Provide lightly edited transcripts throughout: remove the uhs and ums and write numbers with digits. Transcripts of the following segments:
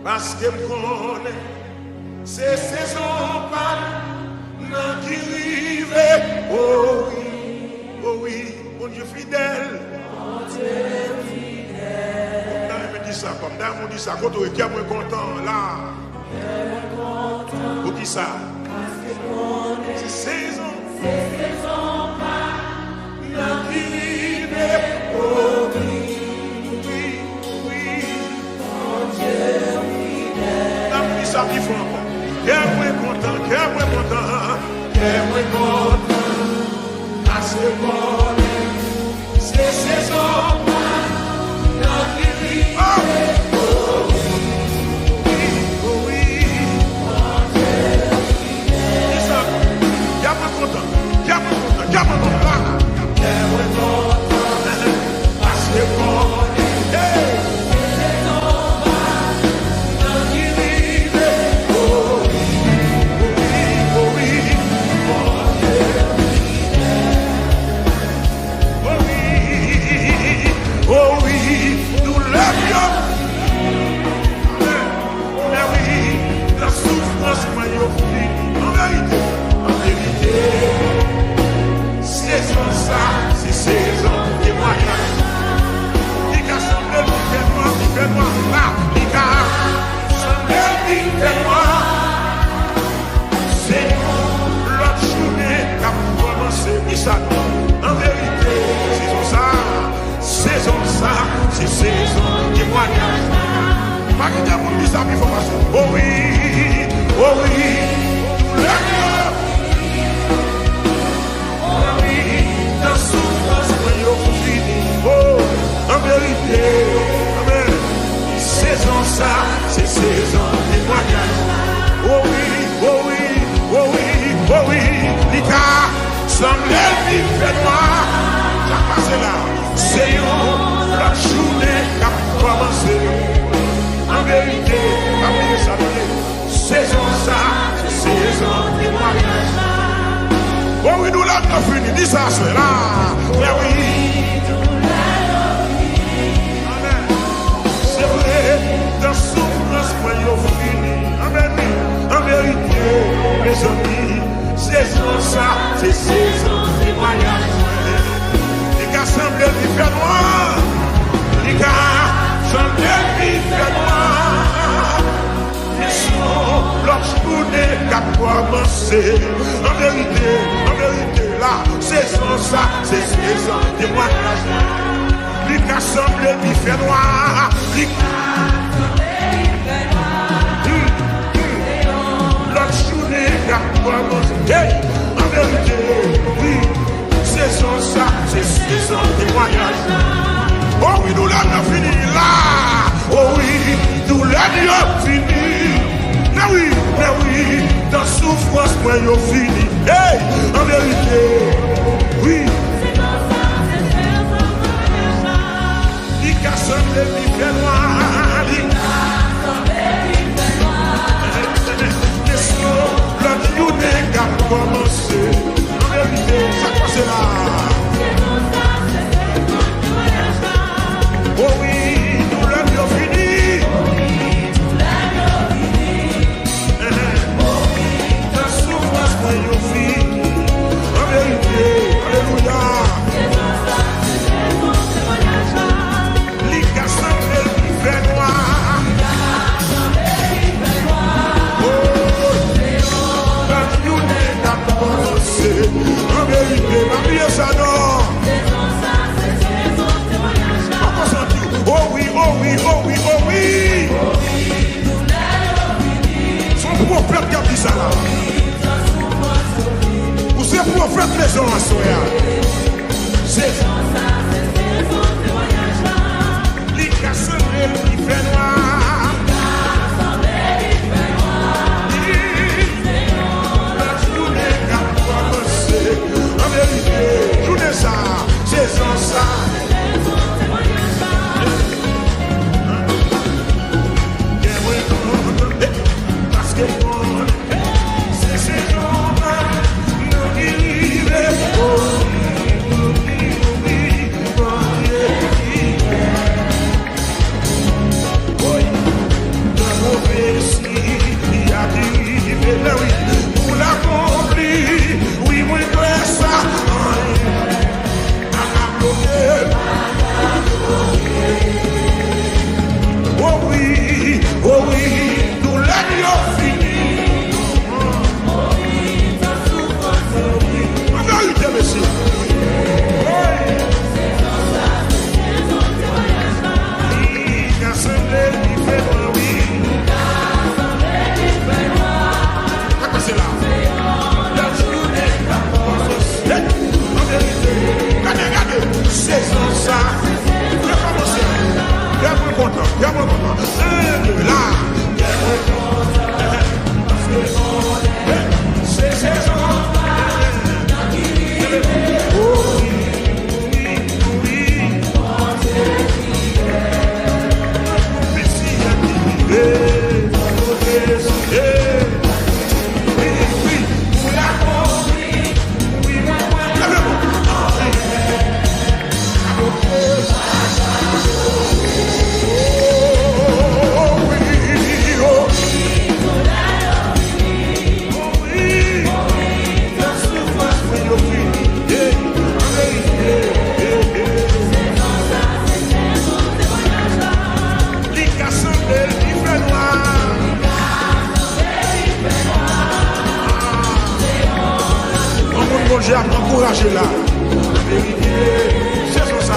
Parce que je connais, c'est saison pas non qui rive. Oh oui, mon Dieu fidèle. Mon Dieu fidèle. On me dit ça comme ça, on dit ça. Quand on est moins content là. Pour qui ça? C'est saison. C'est saison pas non qui rive. Oh oui. Ça qui font encore. Qu'est-ce content, qu'est-ce content, qu'est-ce content. À ce moment, c'est saison. Oh oui. Dis ça. Qu'est-ce content, qu'est-ce content, qu'est-ce content. Qu'est-ce content. À ce moment. En vérité, saison ça, c'est saison témoignage. Pas que Dieu vous dise ça, il faut passer. Oh oui, tout le monde. Oh oui, dans souffrance, vous fini. Oh, en vérité, amen. Saison ça, c'est saison témoignage. Oh oui, Nika. Semble vie fait noir, ça passe là. C'est la journée qui a commencé. En vérité, oubliez ça, saison ça, c'est saison témoignage. Oh oui, nous l'avons fini, dis ça, c'est là. Mais oui, amen. C'est vrai, dans souffrance, moi, il fini. Amen. En vérité, mes amis. Saison ça, c'est saison témoignage. Les gars semblent vivre fait noir. Les gars semblent vivre fait noir. Ils sont leur journée qui a commencé. En vérité, là, saison ça, c'est saison témoignage. Les gars semblent vivre fait noir. Les gars leur journée qui a commencé. Hey, en vérité, oui, saison ça, c'est saison témoignage. Oh oui, nous l'avons fini là. Oh oui, nous l'avons fini. Mais oui, dans souffrance, moi, nous fini. Hey, en vérité, oui. Saison ça, c'est saison témoignage. Il casse les livres noirs. Il you n'est qu'à commencer. En vérité, ça passe là. Oh oui, nous l'avons fini. La souffrance qu'on a fini. En vérité, alléluia. Les cassants de l'hiver noir. En vérité, ma vie ça non. Oh oui. Son prophète qui a dit ça là. Ou c'est prophète les gens à soya. C'est les casseurs qui fait noir. En vérité, journée ça, saison ça. Parce que c'est saison, nous vivons. J'ai encouragé là. C'est ça.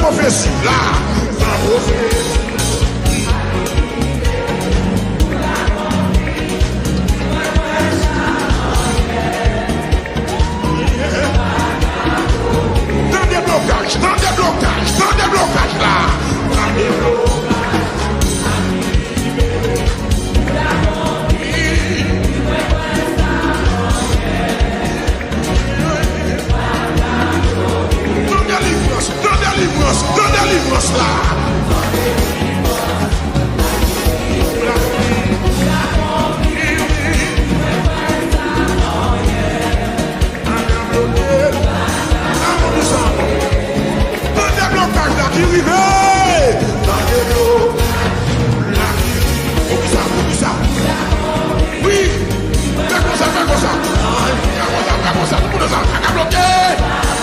prophétie là. La prophétie. Dans des blocages là. Dans des blocages. Dans la délivrance là. Dans des blocages là qui arrivent. Dans des blocages là qui ça. Oui. Fais comme ça. Fais comme ça. Tout le monde a bloqué.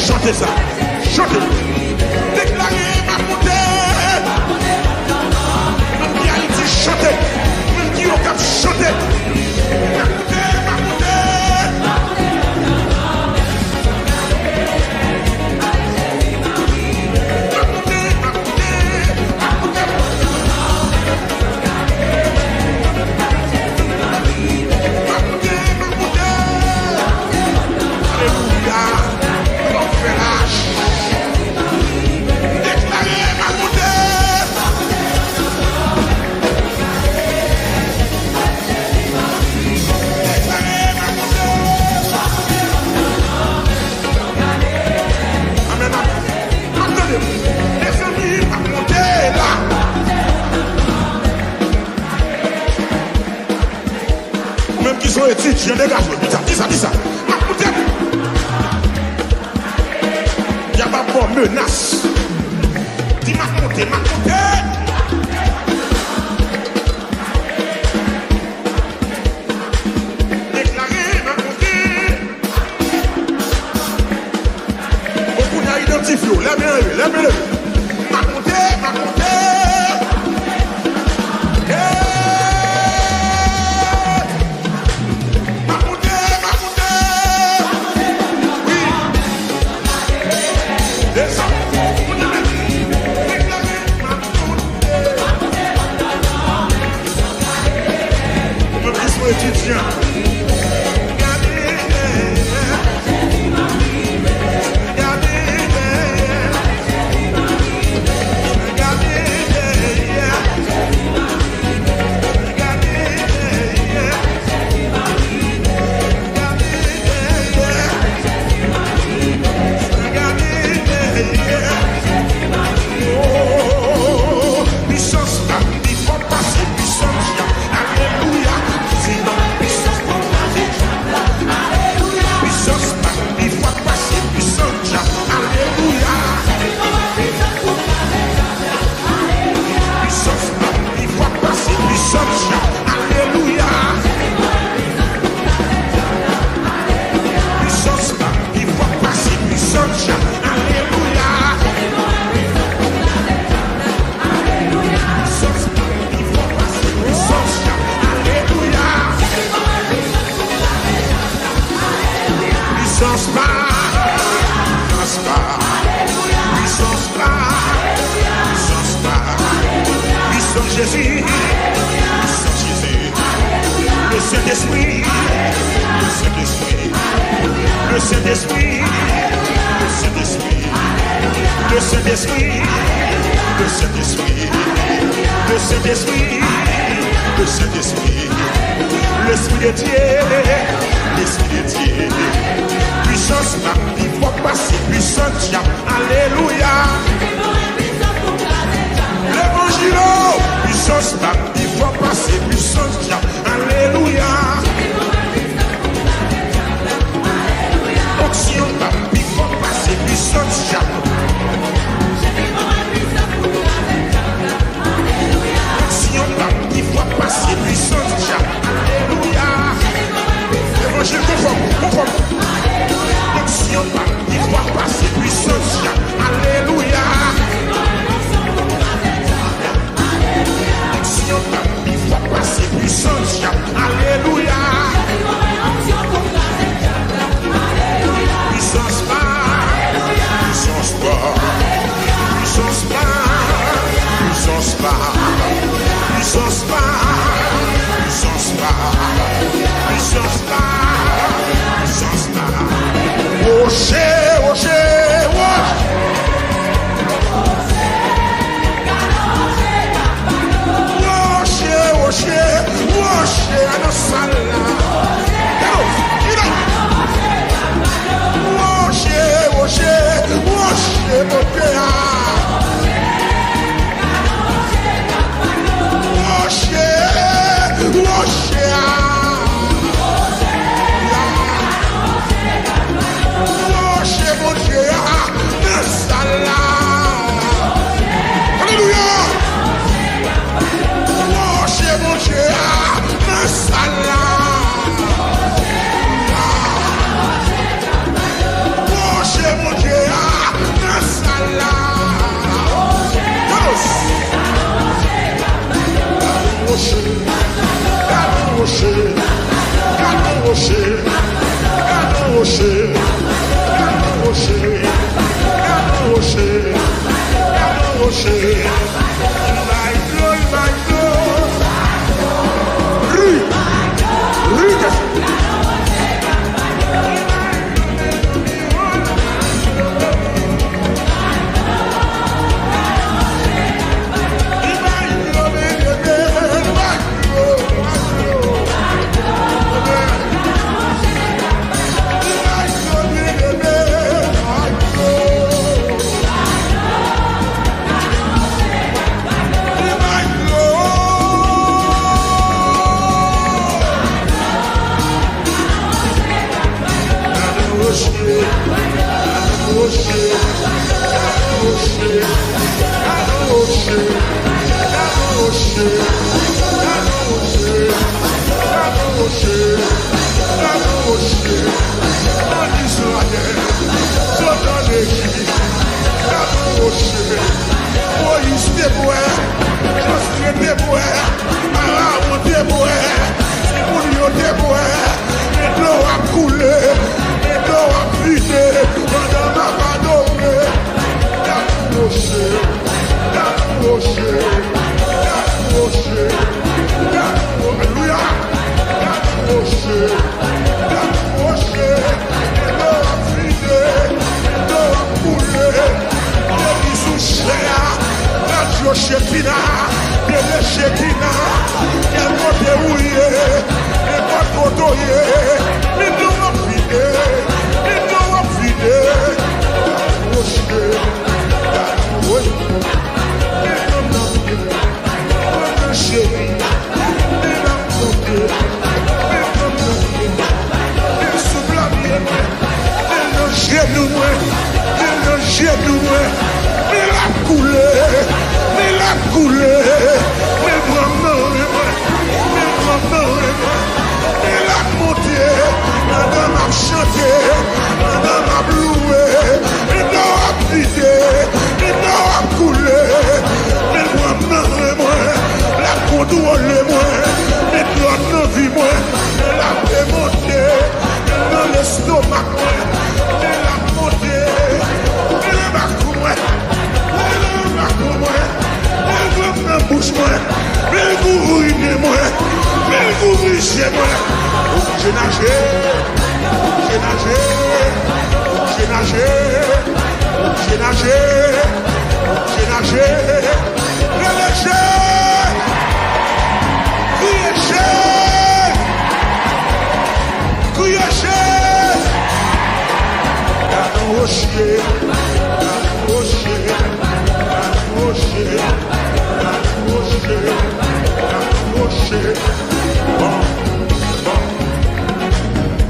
Chantez ça. Chantez. Déclarez ma montée. Même qui a dit chanter. Même qui a chanter. Ma montée, ma montée. Étudiants, dégage, dis ça. Il n'y a pas de menace. Dis ma montée. Déclarez ma montée. Beaucoup n'a identifié. Lève-le. Ma montée. Étudiant. Jésus, le Saint-Esprit, le Saint-Esprit, le Saint-Esprit, le Saint-Esprit, le Saint-Esprit, le Saint-Esprit, l'Esprit de Dieu, l'Esprit de Dieu, puissance là, il faut passer, puissance, alléluia. L'évangile, puissance là, il faut passer, puissance, alléluia. Onction là, il faut passer, puissance, onction là, il faut passer, puissance, alléluia. L'évangile conforme. Onction là, il faut passer, puissance, alléluia. Il faut passer puissance, alléluia. Puissance pas, puissance pas, puissance pas, puissance pas, puissance pas, puissance pas, puissance pas, puissance pas. Rocher. Rocher, à la salle. Rocher, mon père. Rocher.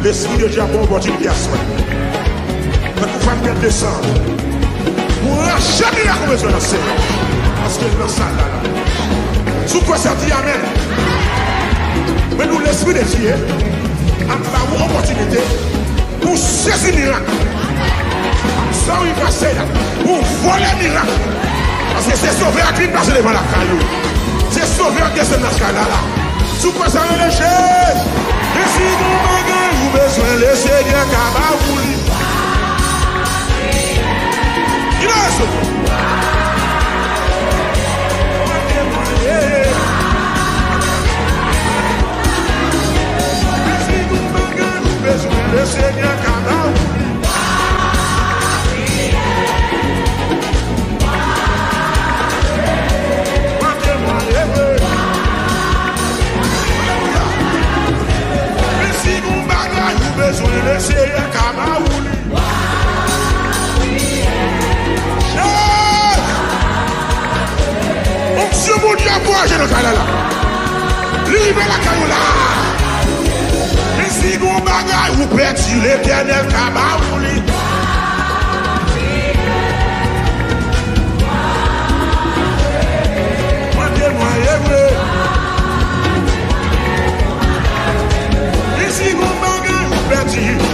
L'esprit de Dieu a bon opportunité à soi. Mais vous faites bien descendre. Vous n'aurez jamais la conversion dans ce parce que dans ça là. Sous quoi ça dit amen. Mais nous, l'esprit de Dieu a une opportunité pour saisir miracle. Ça, il va passer là. Pour voler miracle. Parce que c'est sauvé à qui passer devant la caillou. C'est sauvé à qui c'est dans ce cas-là. Sous quoi ça va lécher. Et si vous m'avez besoin, le Seigneur va vous lire. Il a sauvé. Et si vous m'avez besoin, le Seigneur va vous lire. Besoin de Seigneur Kamaouli. On se moule à boire, je ne sais pas. Libre la caillou là. Et si vous bagaille, vous perdez l'éternel Kamaouli. Et si vous bagaille,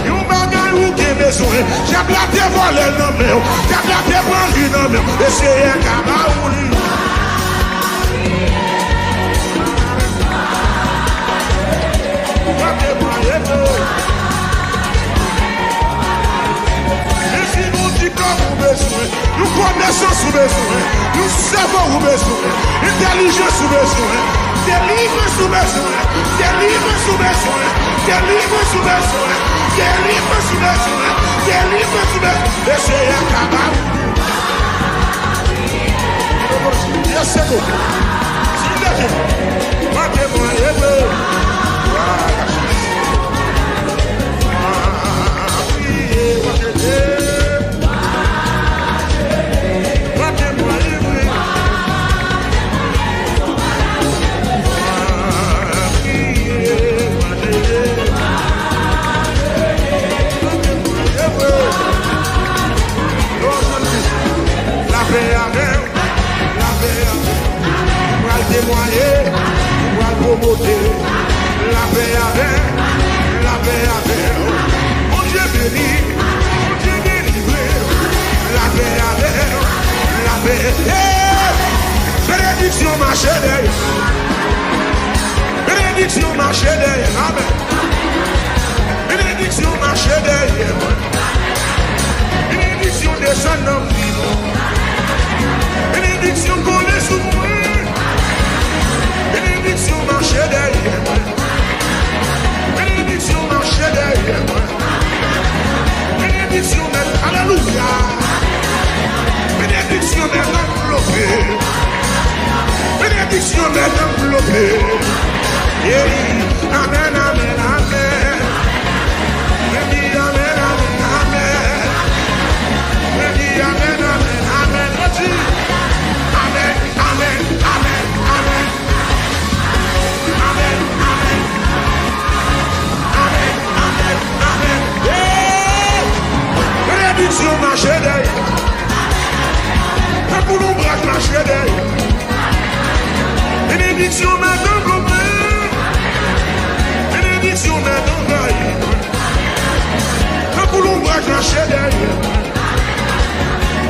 yon bagay ou gen besoin. J'ai blaté voler nan men, j'ai blaté prendre nan men. Essaye Kamaouli. Et si vous dites comme vous besoin, nous connaissons sous besoin. Nous savons où besoin. Intelligence sous besoin. Délivrance sous besoin. Délivrance sous besoin. Délivrance sous besoin. Délivrance sous besoin. Délivrance sous besoin. Essayez à acabar. Yes, c'est bon. C'est bien. Matez-moi, bénédiction marché derrière. Bénédiction marché derrière. Amen. Bénédiction marché derrière. Bénédiction descend dans le vide. Bénédiction collée sous moi. Bénédiction marché derrière. Bénédiction marché derrière. Bénédiction d'être. Alléluia. Bénédiction d'être enveloppée. Bénédiction d'être enveloppée. Amen, amen, amen. Amen, amen, amen. Amen, amen, amen, amen. Amen, amen, amen, amen. Amen, amen. Amen, amen, amen. Bénédiction marche derrière. Pour nous bras marche derrière. Bénédiction maintenant globale. Bénédiction maintenant gaïe. Pour nous bras marche derrière.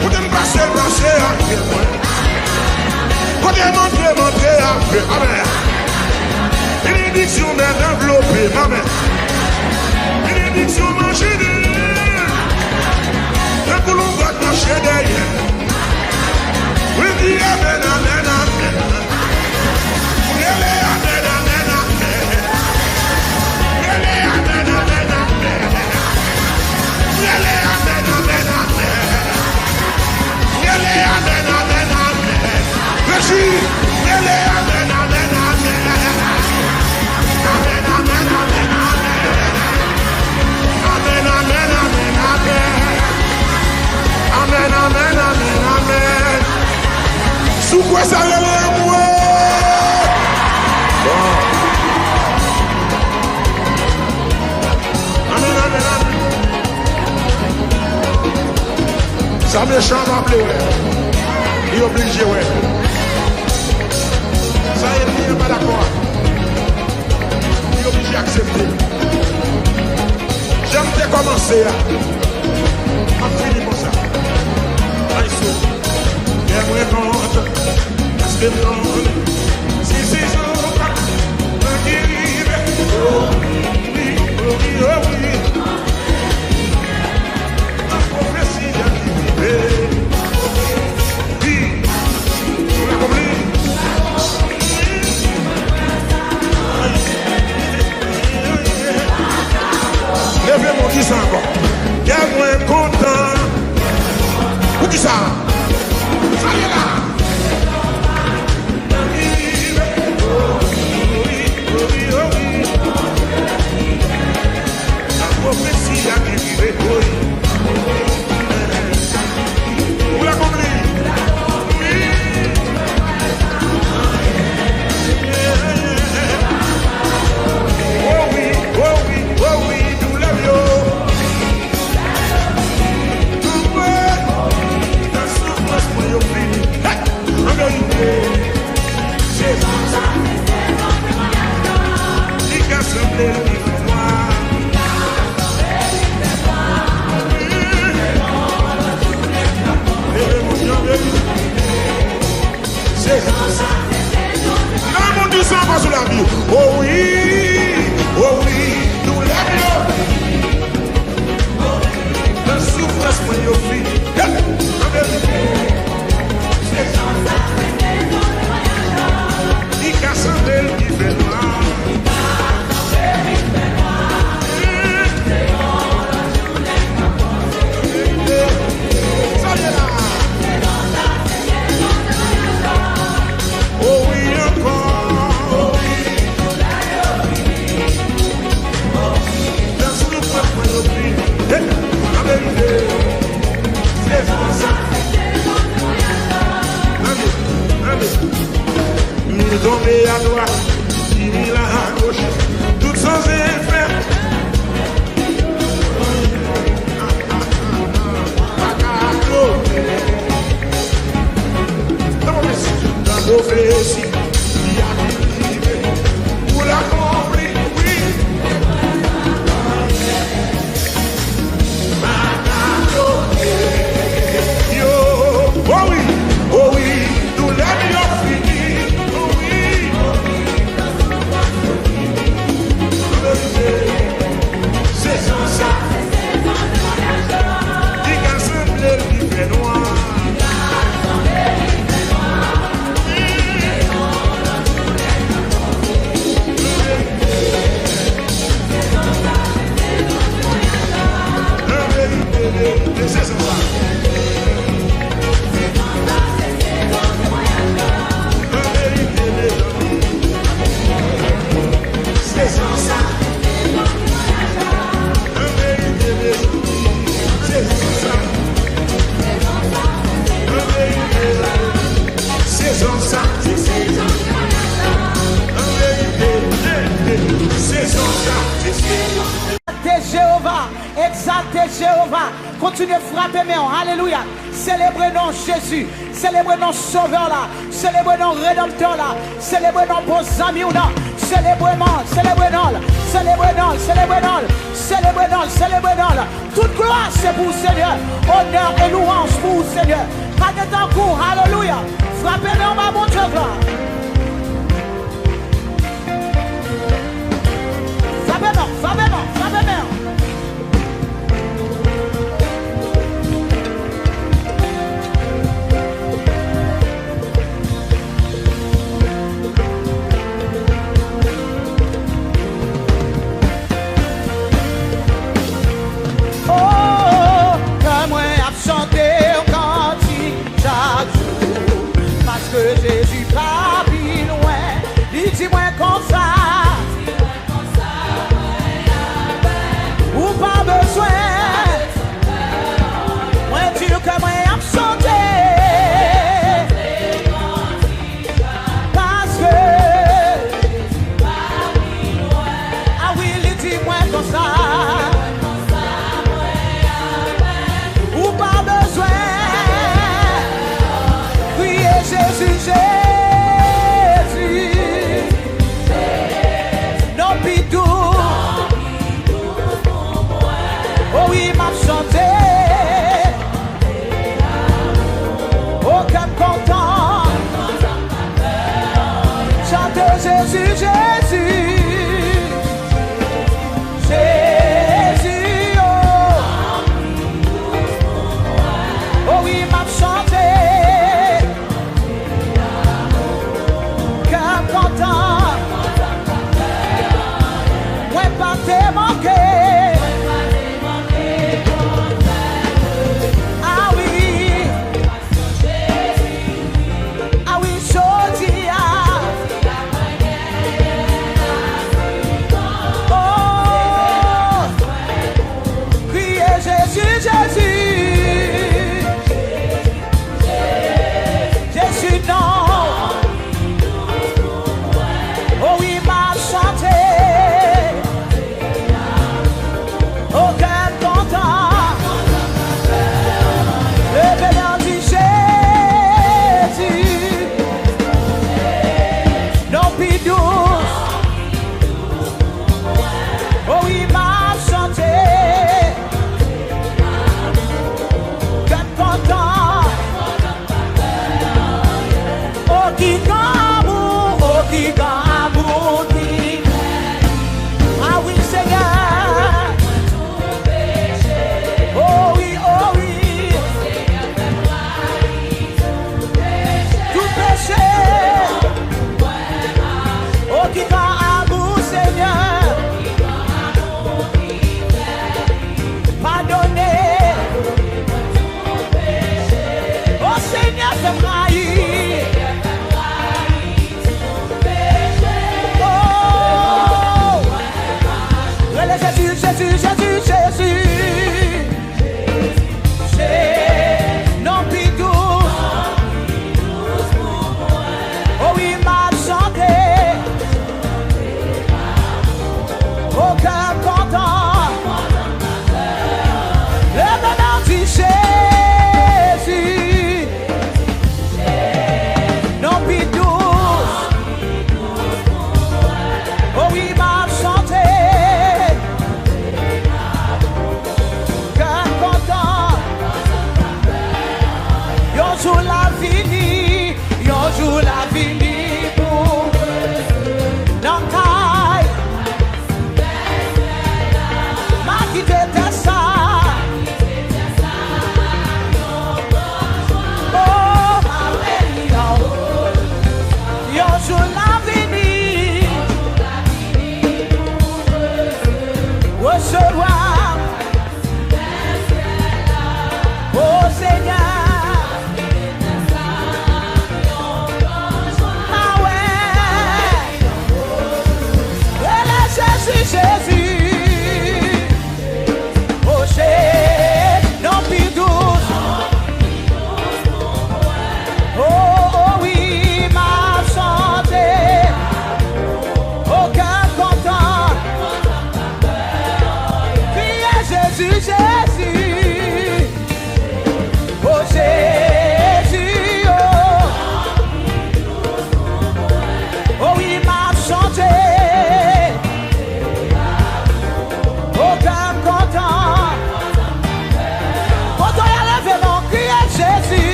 Pour ne pas se passer à moi. Pour ne montrer à faire. Amen. Bénédiction maintenant enveloppée. Amen. Bénédiction marche derrière. Pour nous bras marche derrière. We be amen, amen, amen. Really amen, amen, amen. Really amen, amen, amen. Really amen, amen, amen. Really amen, amen, amen. Merci. Really amen, amen, amen. Amen, amen, amen, amen. Amen, amen, amen, amen. Amen, amen, amen, amen. Sous quoi ça relève moi? Amen, amen, amen. Ça méchant va appeler, ouais. Il est obligé, ouais. Ça y est, il n'est pas d'accord. Il est obligé d'accepter. J'aime bien commencer, là. On finit comme ça. Aïe, j'aimerais compte, parce que non, si c'est ça, me guérir, oh oui, la prophétie a arrivé, oui, tu l'as compris. Levez mon qui ça encore, j'aimerais content, ou qui ça? Ça y est là. tourner à droite, il à gauche, tout sans effet. La prophétie qui a arrivé pour l'accomplir, oui. Yo, oh oui, nous l'avions fini, oh oui. C'est ça, dit qu'assemblée qui fait noir. Exaltez Jéhovah, continuez à frapper mais alléluia. Célébrez non Jésus, célébrez non Sauveur là, célébrez non Rédempteur là, célébrez non beaux amis ou non, célébrez non, célébrez non, célébrez non, célébrez non, célébrez non, célébrez non. Toute gloire c'est pour Seigneur, honneur et louange pour Seigneur. Pas de temps court, alléluia. Frappez non ma bon Dieu gloire. Frappez non, frappez non, frappez non. Jésus pas plus loin, il dit moi comme ça.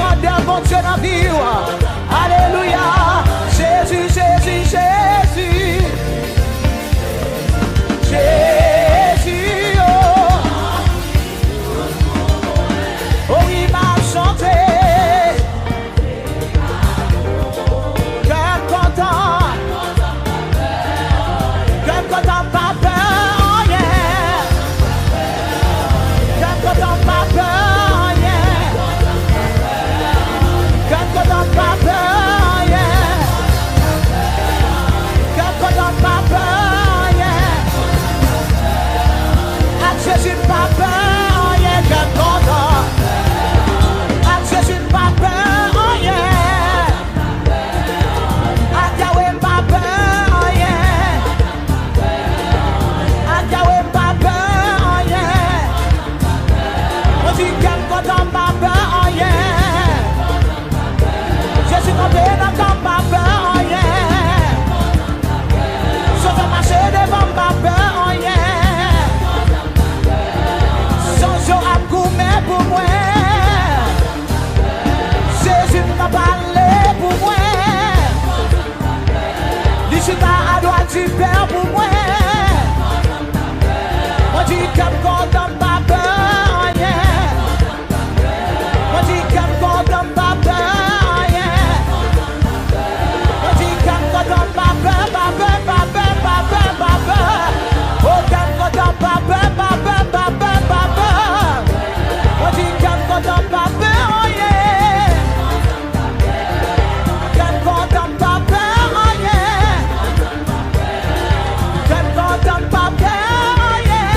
grandeur, mon Dieu, dans la vie. Alléluia. Jésus, Jésus, Jésus. Jésus, oh, il m'a chanté. Cœur content, pas peur, yeah. Cœur content, pas peur, yeah. Cœur content, pas peur, yeah. Cœur content, pas peur, yeah. Jésus pas peur, yeah, cœur content. Jésus pas peur, yeah. Yahweh pas peur, yeah. Yahweh pas peur, yeah. On dit cœur content pas peur, yeah. Jésus tombé dans ton pas peur, yeah. Sauve marcher devant pas peur, yeah. Pour moi, Jésus m'a parlé pour moi. L'Ishita à droite du Père pour moi. On dit comme content pas peur, yeah. On dit comme content pas peur, yeah. On dit comme content pas peur, pas peur, pas peur, pas peur, pas peur. Oh, comme content pas peur, pas peur, pas peur, pas peur. Content pas peur, yeah. Content pas peur, yeah. Content pas peur, yeah.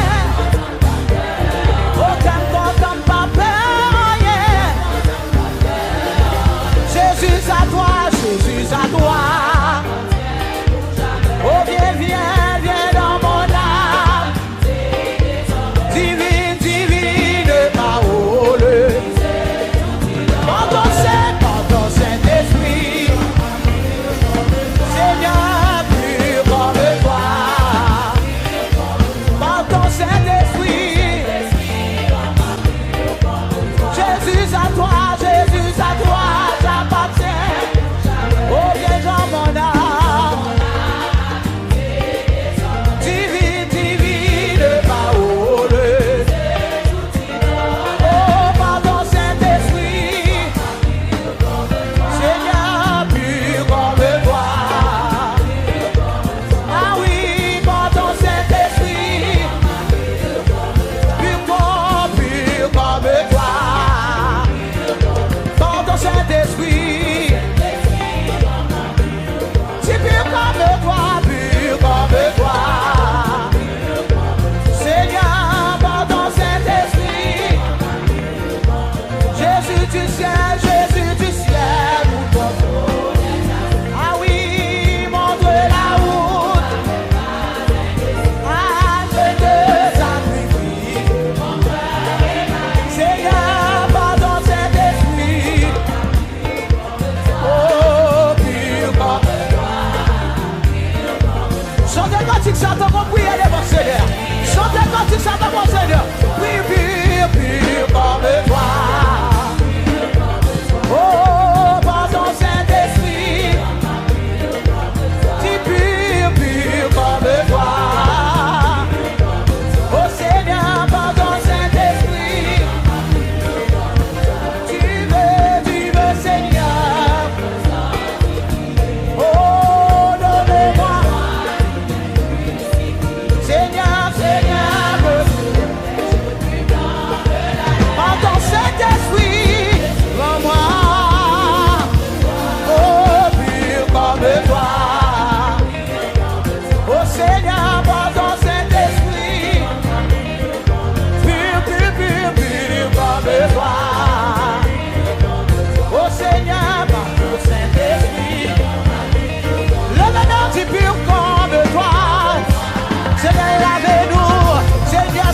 Oh, content pas peur, yeah. Jésus à toi, Jésus à toi. Oh, viens, viens, viens dans mon âme. Divine, divine parole.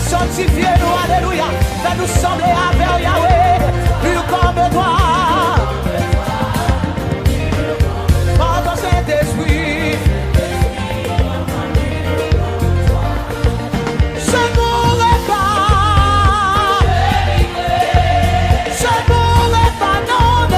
Sanctifiez-nous, alléluia. Fais-nous sembler avec Yahweh, plus comme toi. Par ton Saint-Esprit, je ne mourrai pas. Je ne mourrai pas, non, non.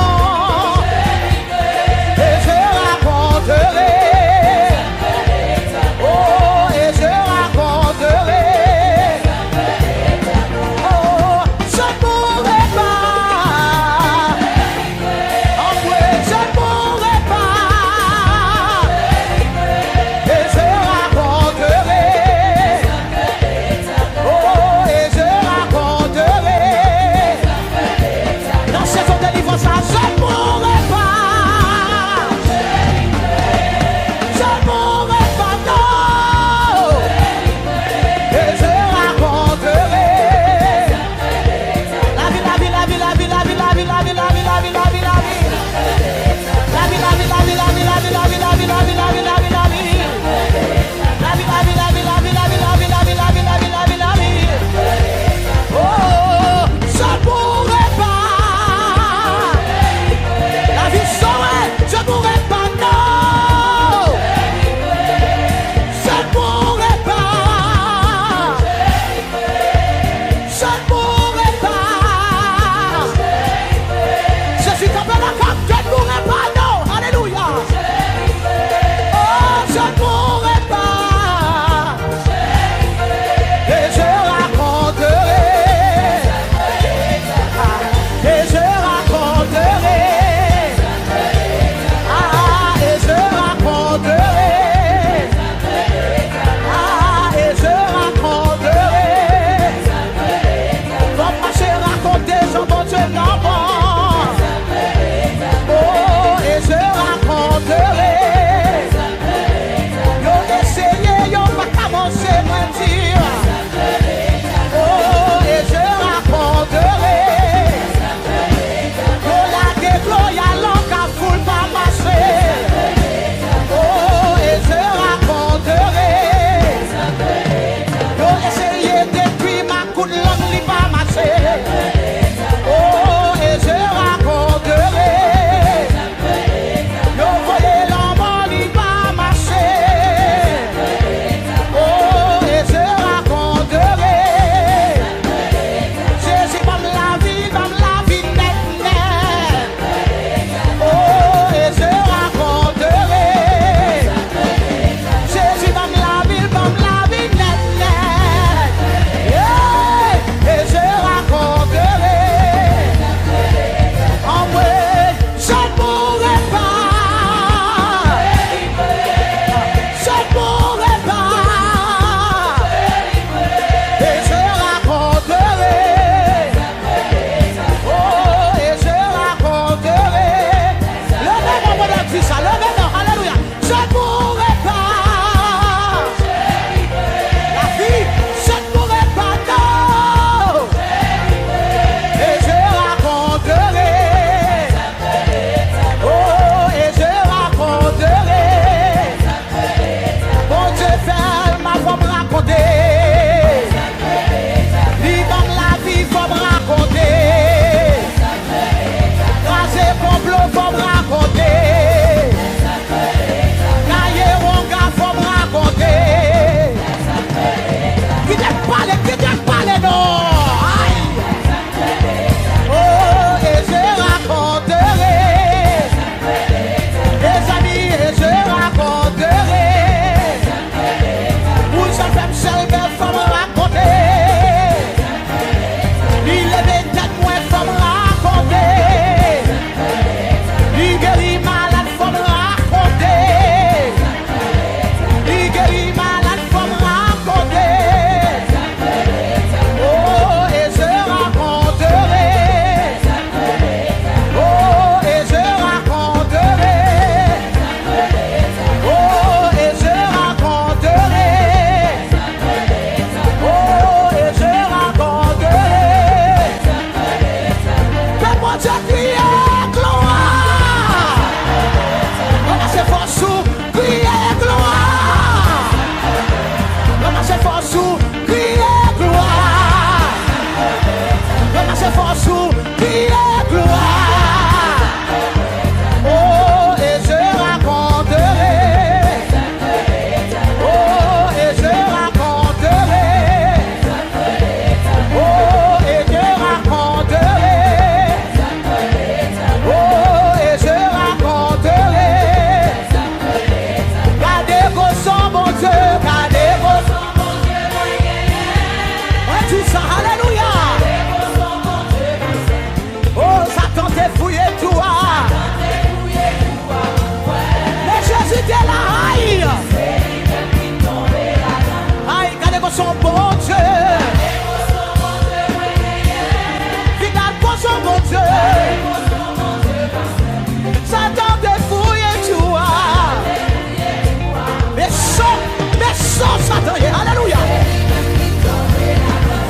Alléluia.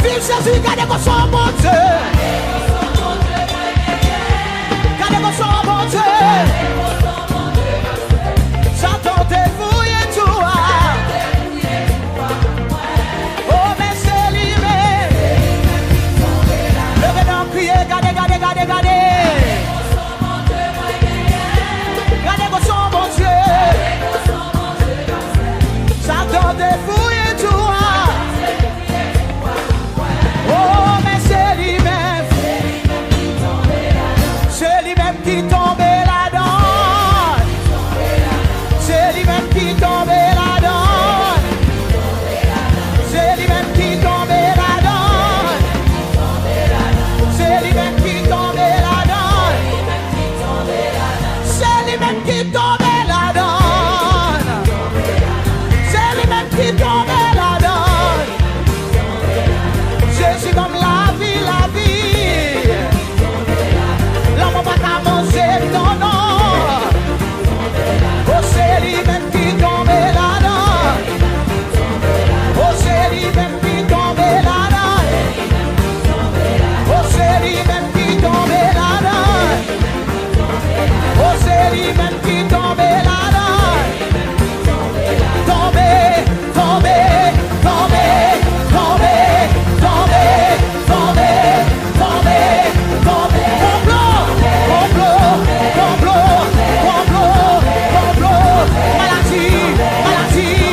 Vive Jésus, gardez vos son bon Dieu. Gardez vos son bon Dieu. J'entends tes fouilles et tout. Oh, mais c'est lui-même. Levez donc, criez, gardez, gardez, gardez, gardez. Gardez vos son bon Dieu. J'entends tes fouilles et tout. Oh, mais c'est lui-même. C'est lui-même qui tombe là-dedans. C'est lui-même qui tombe là-dedans. C'est lui-même qui tombe là-dedans. C'est lui-même qui tombe là-dedans. C'est lui-même qui tombe là-dedans. C'est lui-même qui tombe là-dedans. Jésus comme la vie, la vie. L'homme va pas manger ton nom. Oh, c'est lui-même qui tombe là-dedans. Oh, c'est lui-même qui tombe là-dedans. Oh, c'est lui-même qui tombe là-dedans. Oh, c'est lui-même qui tombe là-dedans. Tombé, tombé, tombé, tombé, tombé, tombé, tombé, tombé. Complot, complot, complot, complot. Maladie, maladie,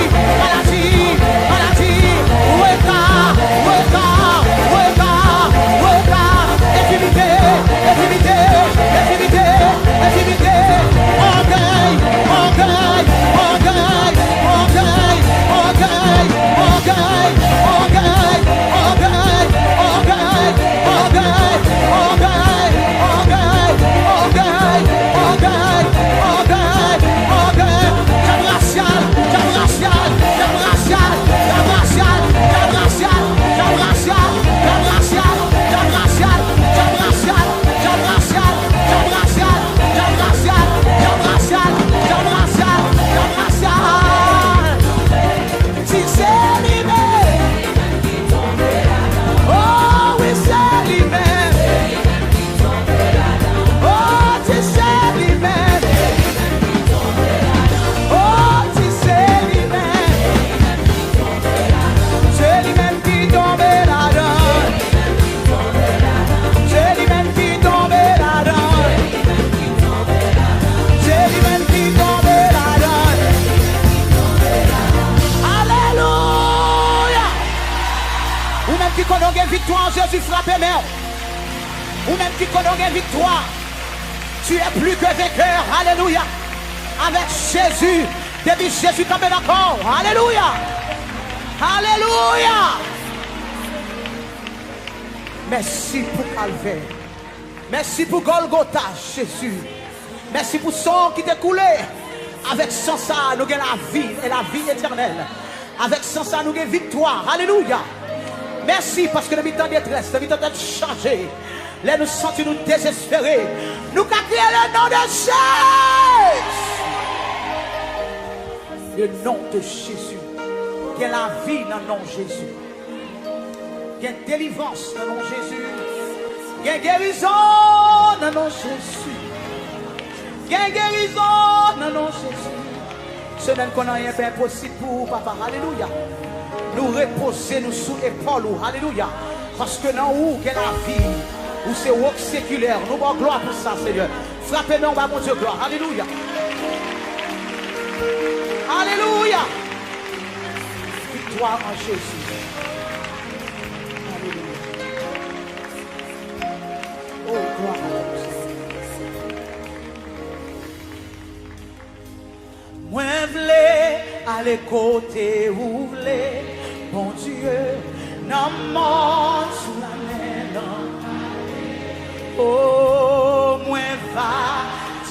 maladie, maladie. Weka, weka, weka, weka. Intimité, intimité, intimité, intimité. Orgueil, orgueil, orgueil, orgueil, orgueil, orgueil, orgueil, orgueil, orgueil, orgueil, orgueil, orgueil, orgueil, orgueil, orgueil, orgueil. Jab racial, jab racial, jab racial, jab racial, jab racial, jab racial, jab racial, jab racial, jab racial, jab racial, jab racial, jab racial, jab racial, jab racial, jab racial. Si c'est lui-même. Oh oui, c'est lui-même. Oh, si c'est lui-même. Oh, si c'est lui-même. C'est lui-même qui tombe là-dedans. C'est lui-même qui tombe là-dedans. C'est lui-même qui tombe là-dedans. Alléluia. Ou même qui connaît une victoire, Jésus frappe mère. Ou même qui connaît une victoire, tu es plus que vainqueur. Alléluia. Avec Jésus, depuis Jésus tombe d'accord. Alléluia. Alléluia. Merci pour Calvaire. Merci pour Golgotha, Jésus. Merci pour son qui t'est coulé. Avec sans ça, nous avons la vie et la vie éternelle. Avec sans ça, nous avons victoire. Alléluia. Merci parce que nous avons détresse, nous avons changé. Là, nous sentons nous désespérés. Nous avons crié le nom de Jésus. Le nom de Jésus. Il y a la vie dans le nom de Jésus. Il y a délivrance dans le nom de Jésus. Il y a guérison dans le nom de Jésus. Il y a guérison dans le nom de Jésus. Ce n'est qu'on n'a rien fait impossible pour papa. Alléluia. Nous reposer nous sous l'épaule. Alléluia. Parce que dans où qu'est la vie, où c'est work séculaire. Nous avons gloire pour ça, Seigneur. Frappez-nous, mon Dieu, gloire. Alléluia. Alléluia. Victoire en Jésus. Alléluia. Oh, gloire à Dieu. Moi, v'lais aller côté où v'lais, bon Dieu, n'a monde sous la main. Oh, moi, va,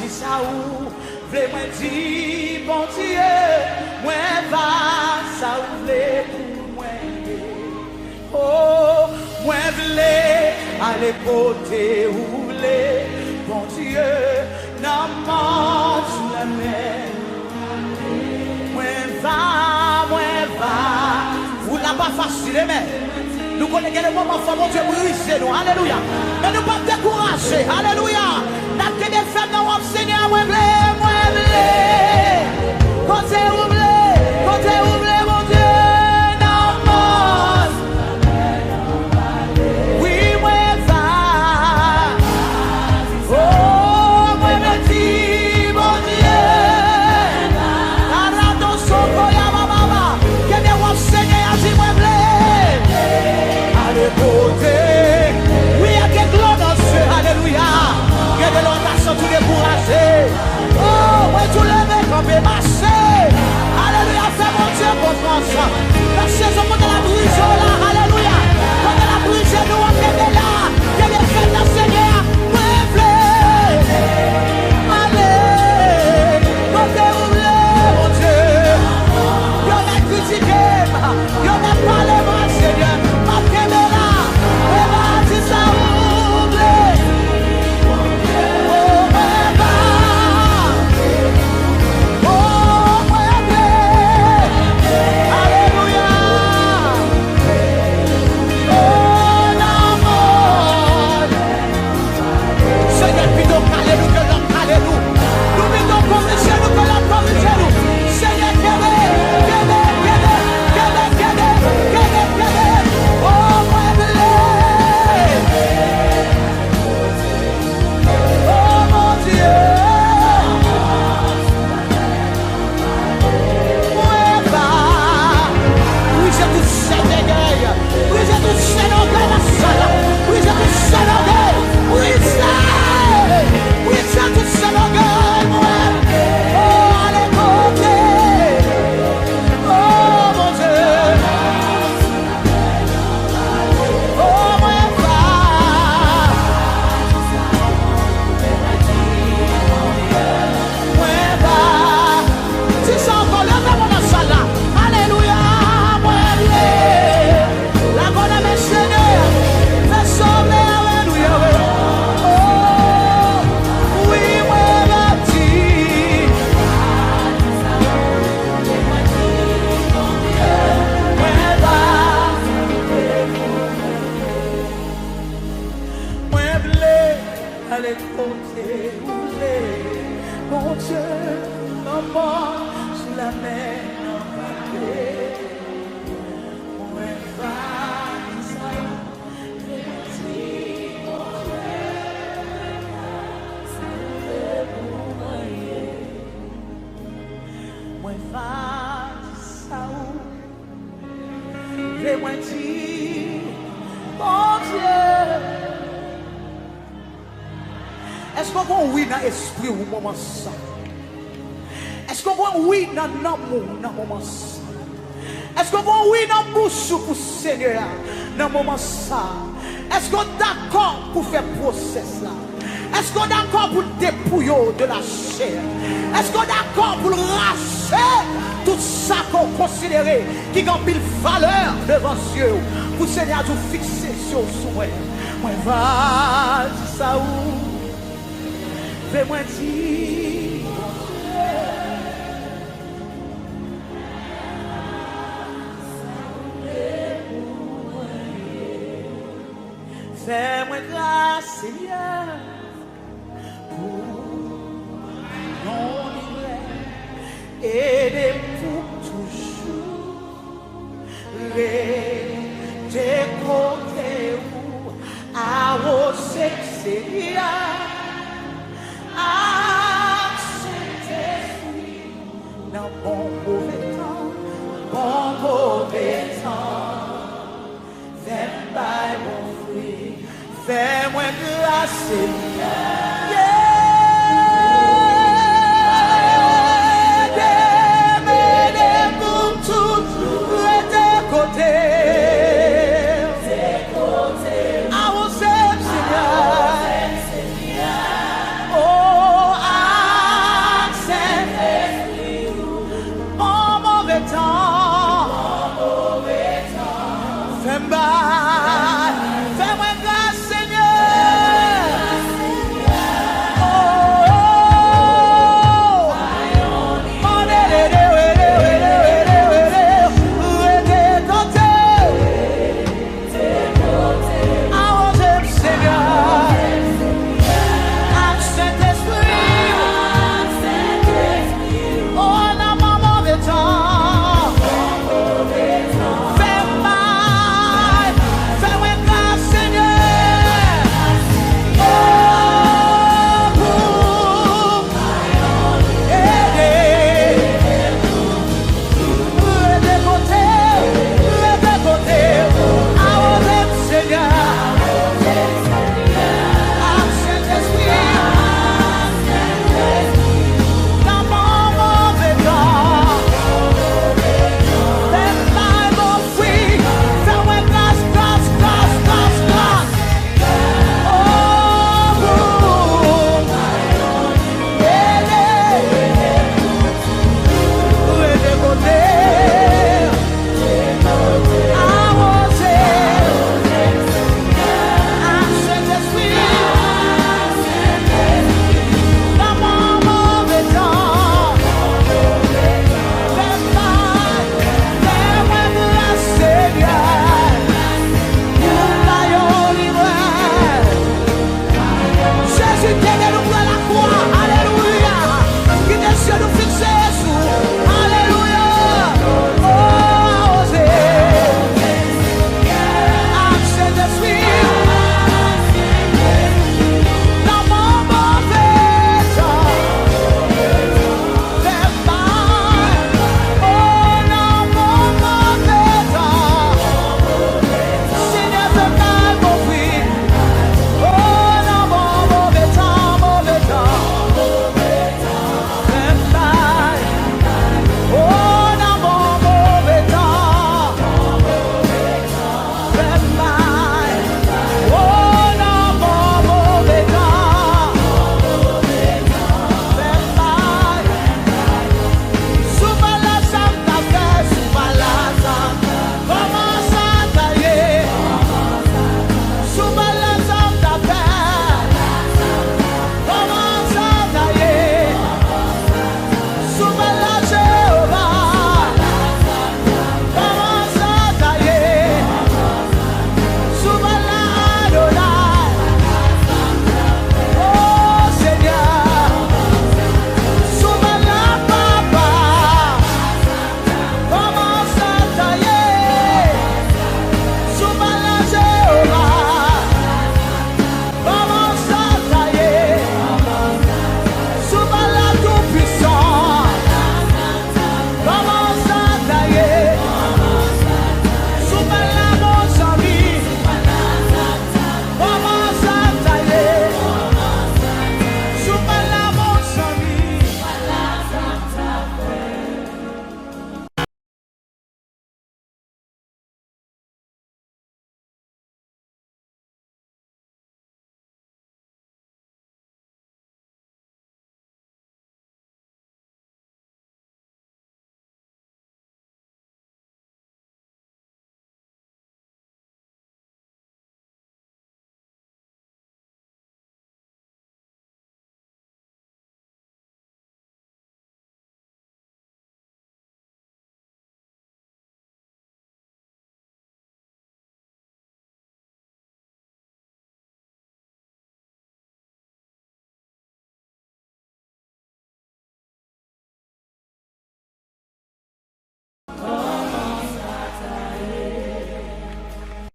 dis ça où, v'lais, moi, dis, bon Dieu, moi, va, ça où v'lais pour moi. Oh, moi, v'lais aller côté où v'lais, bon Dieu, n'a monde sous la main. Moi va, pas facile, mais nous connaissons les moments où mon Dieu brise nous. Alléluia. Mais nous ne pas décourager. Alléluia. Nous avons des femmes dans le Seigneur. Moi, côté oublé, mon Dieu. Non, oui, moi, va. Oh, moi, me dis, mon Dieu. Arrête son ya mama. Que bien, mon Seigneur, dis-moi, allez, côté. Oui, il y a des gloires dans ce. Alléluia. Il y a des langages tout découragés. Oh, moi, tout le monde est marcher. Alléluia, fais mon Dieu confiance. La saison de la brise là, alléluia. Quand la brise nous on est là, que les fêtes de Seigneur, allez, quand mon Dieu, il y en a critiqué, il y en a parlé, mon Seigneur, ma caméra, et va dire ça oublie. Est-ce qu'on va oui dans l'esprit au moment ça? Est-ce qu'on va oui dans l'amour dans le moment ça? Est-ce qu'on va oui dans la bouche pour le Seigneur dans le moment ça? Est-ce qu'on est d'accord pour faire le process là? Est-ce qu'on est d'accord pour le dépouiller de la chair? Est-ce qu'on est d'accord pour le racher tout ça qu'on considère qui a une valeur devant Dieu? Pour le Seigneur nous fixer sur son souhait. Moi, va ça où? Fais-moi dire, fais-moi grâce, Seigneur, pour mon livret et pour toujours les côtés où à vos Seigneur.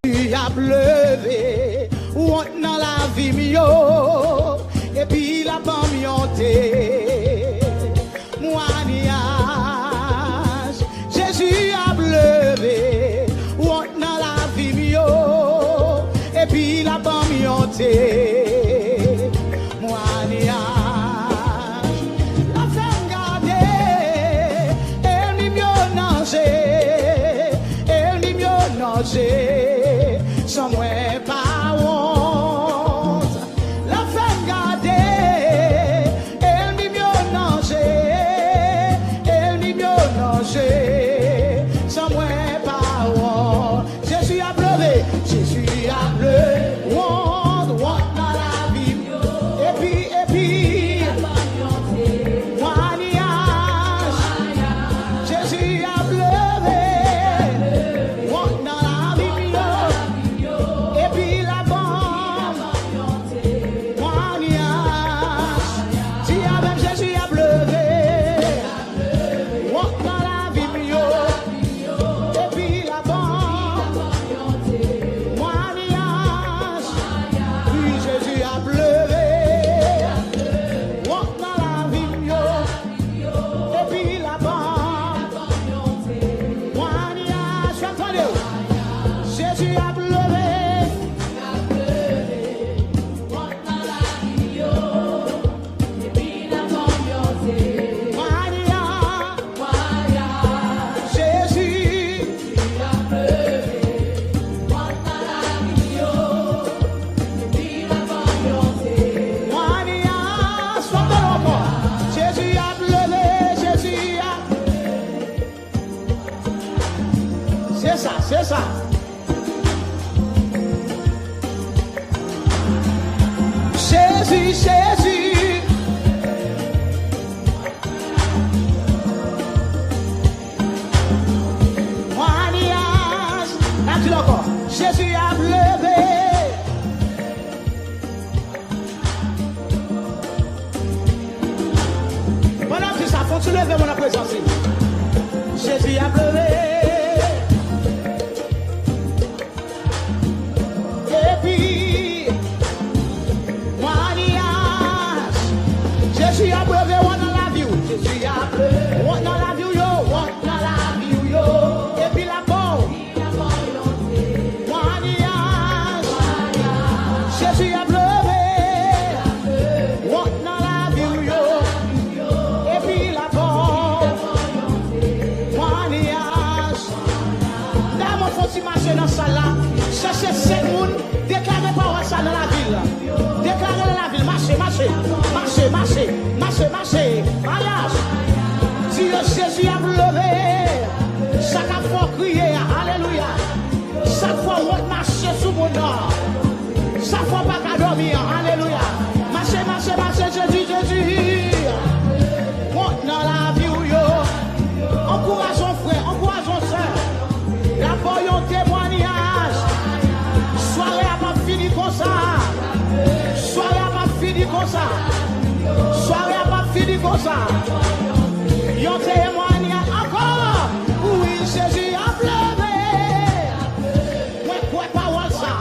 Jésus a pleuvé, ou dans la vie mio, et puis la bamionté, moignage. Jésus a pleuvé, ou dans la vie mio, et puis la bamionté, moignage. La femme gardée, elle n'y mieux nager, elle n'y mieux nager, sans moi pas honte. La femme gardée, elle n'y mieux nager, elle n'y mieux nager, sans moi pas honte. Jésus a pleuré, Jésus a pleuré, honte, honte dans la vie, et puis, moignage. Jésus a pleuré, honte dans la vie, et puis la bombe, moignage. Si avec Jésus a pleuré, honte dans la vie, et puis la bombe, moignage. Oui, Jésus a pleuré, honte dans la vie, et puis la bombe, moignage. Entendez-vous? Jésus a pleuré, moignage. Jésus moignage. Chantez-le encore. Jésus a pleuré, Jésus a. C'est ça, c'est ça. Jésus, Jésus. Moignage. Là, tu l'as encore. Jésus a pleuré. Pendant que ça, faut tu lever mon présence. Jésus a pleuré. Et puis, moignage. Jésus a pleuré, on dans la vie. Jésus a pleuré, on dans la vie, yo, on dans la vie, yo. Et puis la bombe, moignage. Jésus a pleuré, on dans la vie, yo. Et puis la bombe, moignage. Là, mon faut s'y marcher dans ça là. Cherchez 5 mounes, déclarez pas ça dans la ville. Déclarez dans la ville, marchez, marchez, marchez, marchez, marchez, marchez. Mariage. Si le Jésus a pleuré, chaque fois crier, alléluia. Chaque fois on marcher sous mon nom. Chaque fois pas qu'à dormir, alléluia. Marchez, marchez, marchez, Jésus, Jésus. Monte dans la vie, yo. Encourageons frère, encourageons soeur. La voyons témoignage. Soirée a pas fini comme ça. Soirée a pas fini comme ça. Soirée a pas fini comme ça. Yon témoignage encore. Oui, Jésus a pleuré. Moi, quoi parole ça?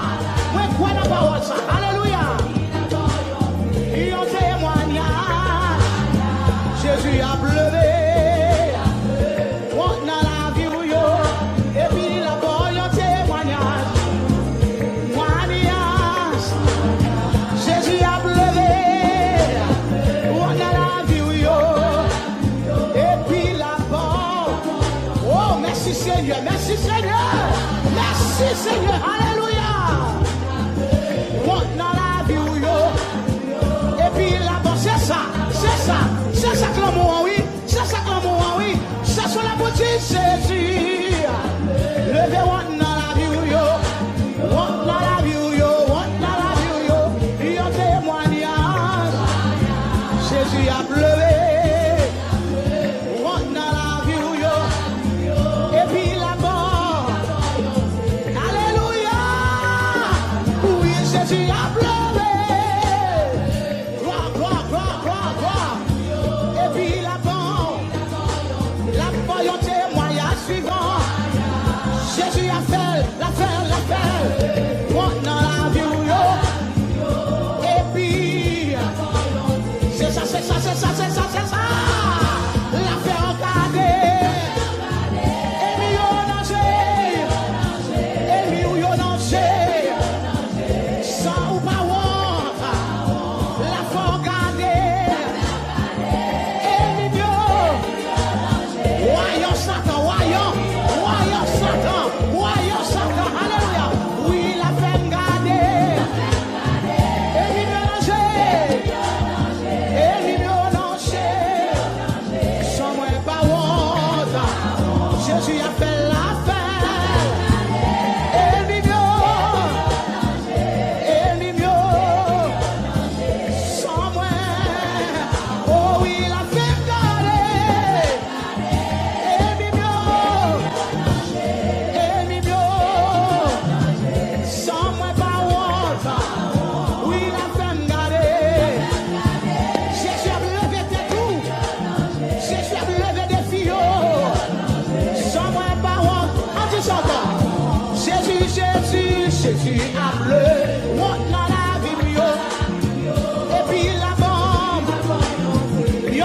Moi, quoi la parole ça? Alléluia. Yon témoignage. Jésus a pleuré. On dans la vie, yo. Et puis la bonne, yon témoignage. Moignage. Jésus a pleuré. On dans la vie, yo. Et puis la bonne. Oh, merci Seigneur, merci Seigneur. Merci Seigneur, alléluia. On dans la vie, yo. Et puis la bonne, c'est ça, c'est ça. C'est ça que l'amour, oui. C'est ça que l'amour, oui. Ça sur la boutique, Jésus. Levez, on dans la vie, yo. On dans la vie, yo. On dans la vie, yo. Yon témoignage. Jésus a pleuré. On dans la vie, yo. Et puis là-bas. Alléluia. Oui, Jésus a pleuré. Gloire, gloire, gloire, gloire, gloire. Et puis là-bas. La voyons témoignage suivant. Jésus a fait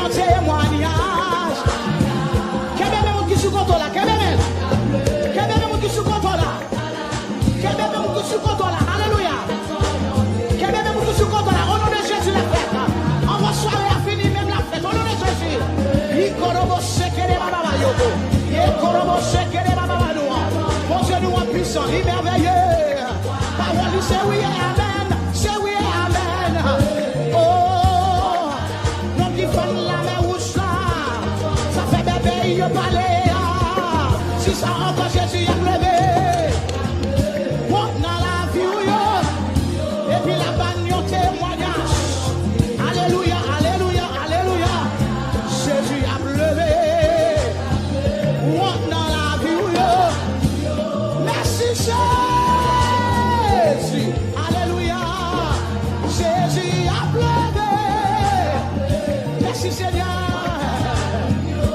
en témoignage. Quel bébé mon qui sous contrôle là? Quel bébé? Quel bébé mon qui sous contrôle là? Quel bébé mon qui sous contrôle là? Alléluia. Quel bébé mon qui sous contrôle là? Au nom de Jésus la fête. On va soirée à finir même la fête. Au nom de Jésus. Ikorobo sekere baba yobo. Ikorobo sekere baba noa. Mon Dieu nous en puissant, il est merveilleux. Parole lui c'est oui et amen. C'est oui et amen. Oh, non qui font la main rouge là. Ça fait bébé, il y a parlé. Si ça encore Jésus a levé. Bon dans la vie, et puis la bagne témoignage. Alléluia, alléluia, alléluia. Jésus a levé. Bon dans la vie, merci Jésus. Alléluia. Jésus a levé. Merci Seigneur.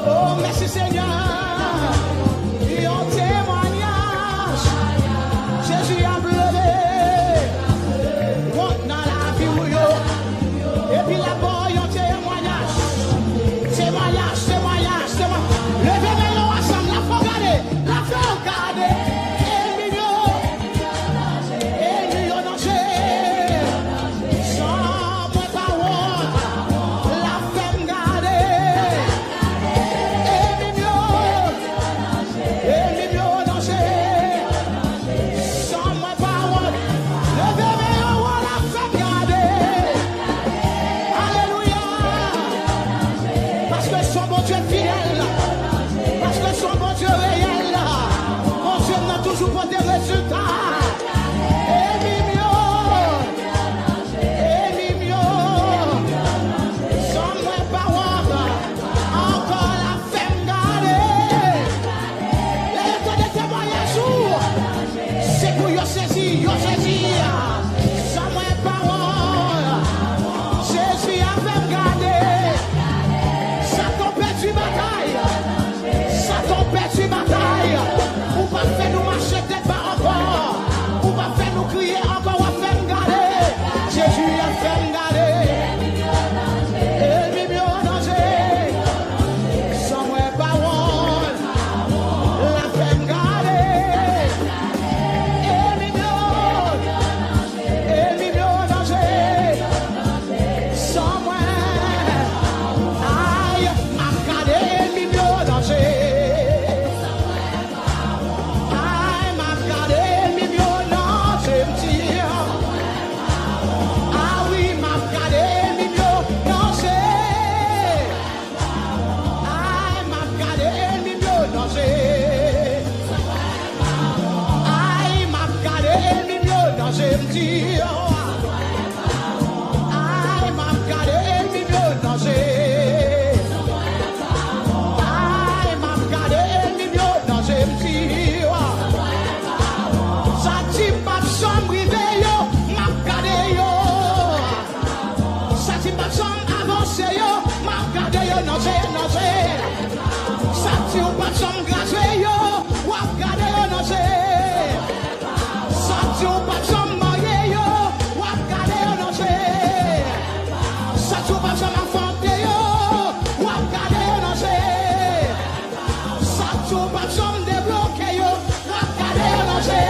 Oh, merci Seigneur. Et en témoignage, Jésus a levé. Bon dans la vie, et puis la boy en témoignage. Témoignage, témoignage, témoignage. Levez-les ensemble, la faut garder, la faut garder. Et million danger. Sans moi parole, la femme garder. Et million danger. Sans moi parole, levez-les la femme garder. Alléluia. Parce que son bon Dieu est fidèle. Parce que son bon Dieu est réel. Mon Dieu n'a toujours pas de résultats. Et mignon. Sans moi parole, encore la femme gardée. Les temps de témoignage, c'est pour yo saisir. Sans moi parole, Jésus a fait garder. Ça t'en perdu bataille. Ça t'en perdu bataille. Ou pas faire nous marcher tête pas encore. Ou pas faire nous crier encore. Ou faire me garder. Jésus a fait me garder. Et mignon danger. Sans moi parole. La fait me garder. Et mignon danger. Sans moi. Aïe, m'a gardé mignon danger. Aïe, m'a gardé mignon danger, m'tire. Ah oui, m'a gardé mignon danger. Aïe, m'a gardé mignon danger. Aïe, m'a gardé mignon danger, m'tire. Aïe, m'a gardé mignon danger. Aïe, m'a gardé mignon danger, m'tire. Ça dit pas chambre yo, m'a gardé yo. Ça dit pas chambre avancé yo, m'a gardé yo, danger. Ça dit pas chambre gradué yo, m'a gardé yo, danger. Ça dit pas chambre marié yo, m'a gardé yo, danger. Ça dit pas chambre enfanté yo, m'a gardé yo, danger. Ça dit pas chambre débloqué yo, m'a gardé yo, danger.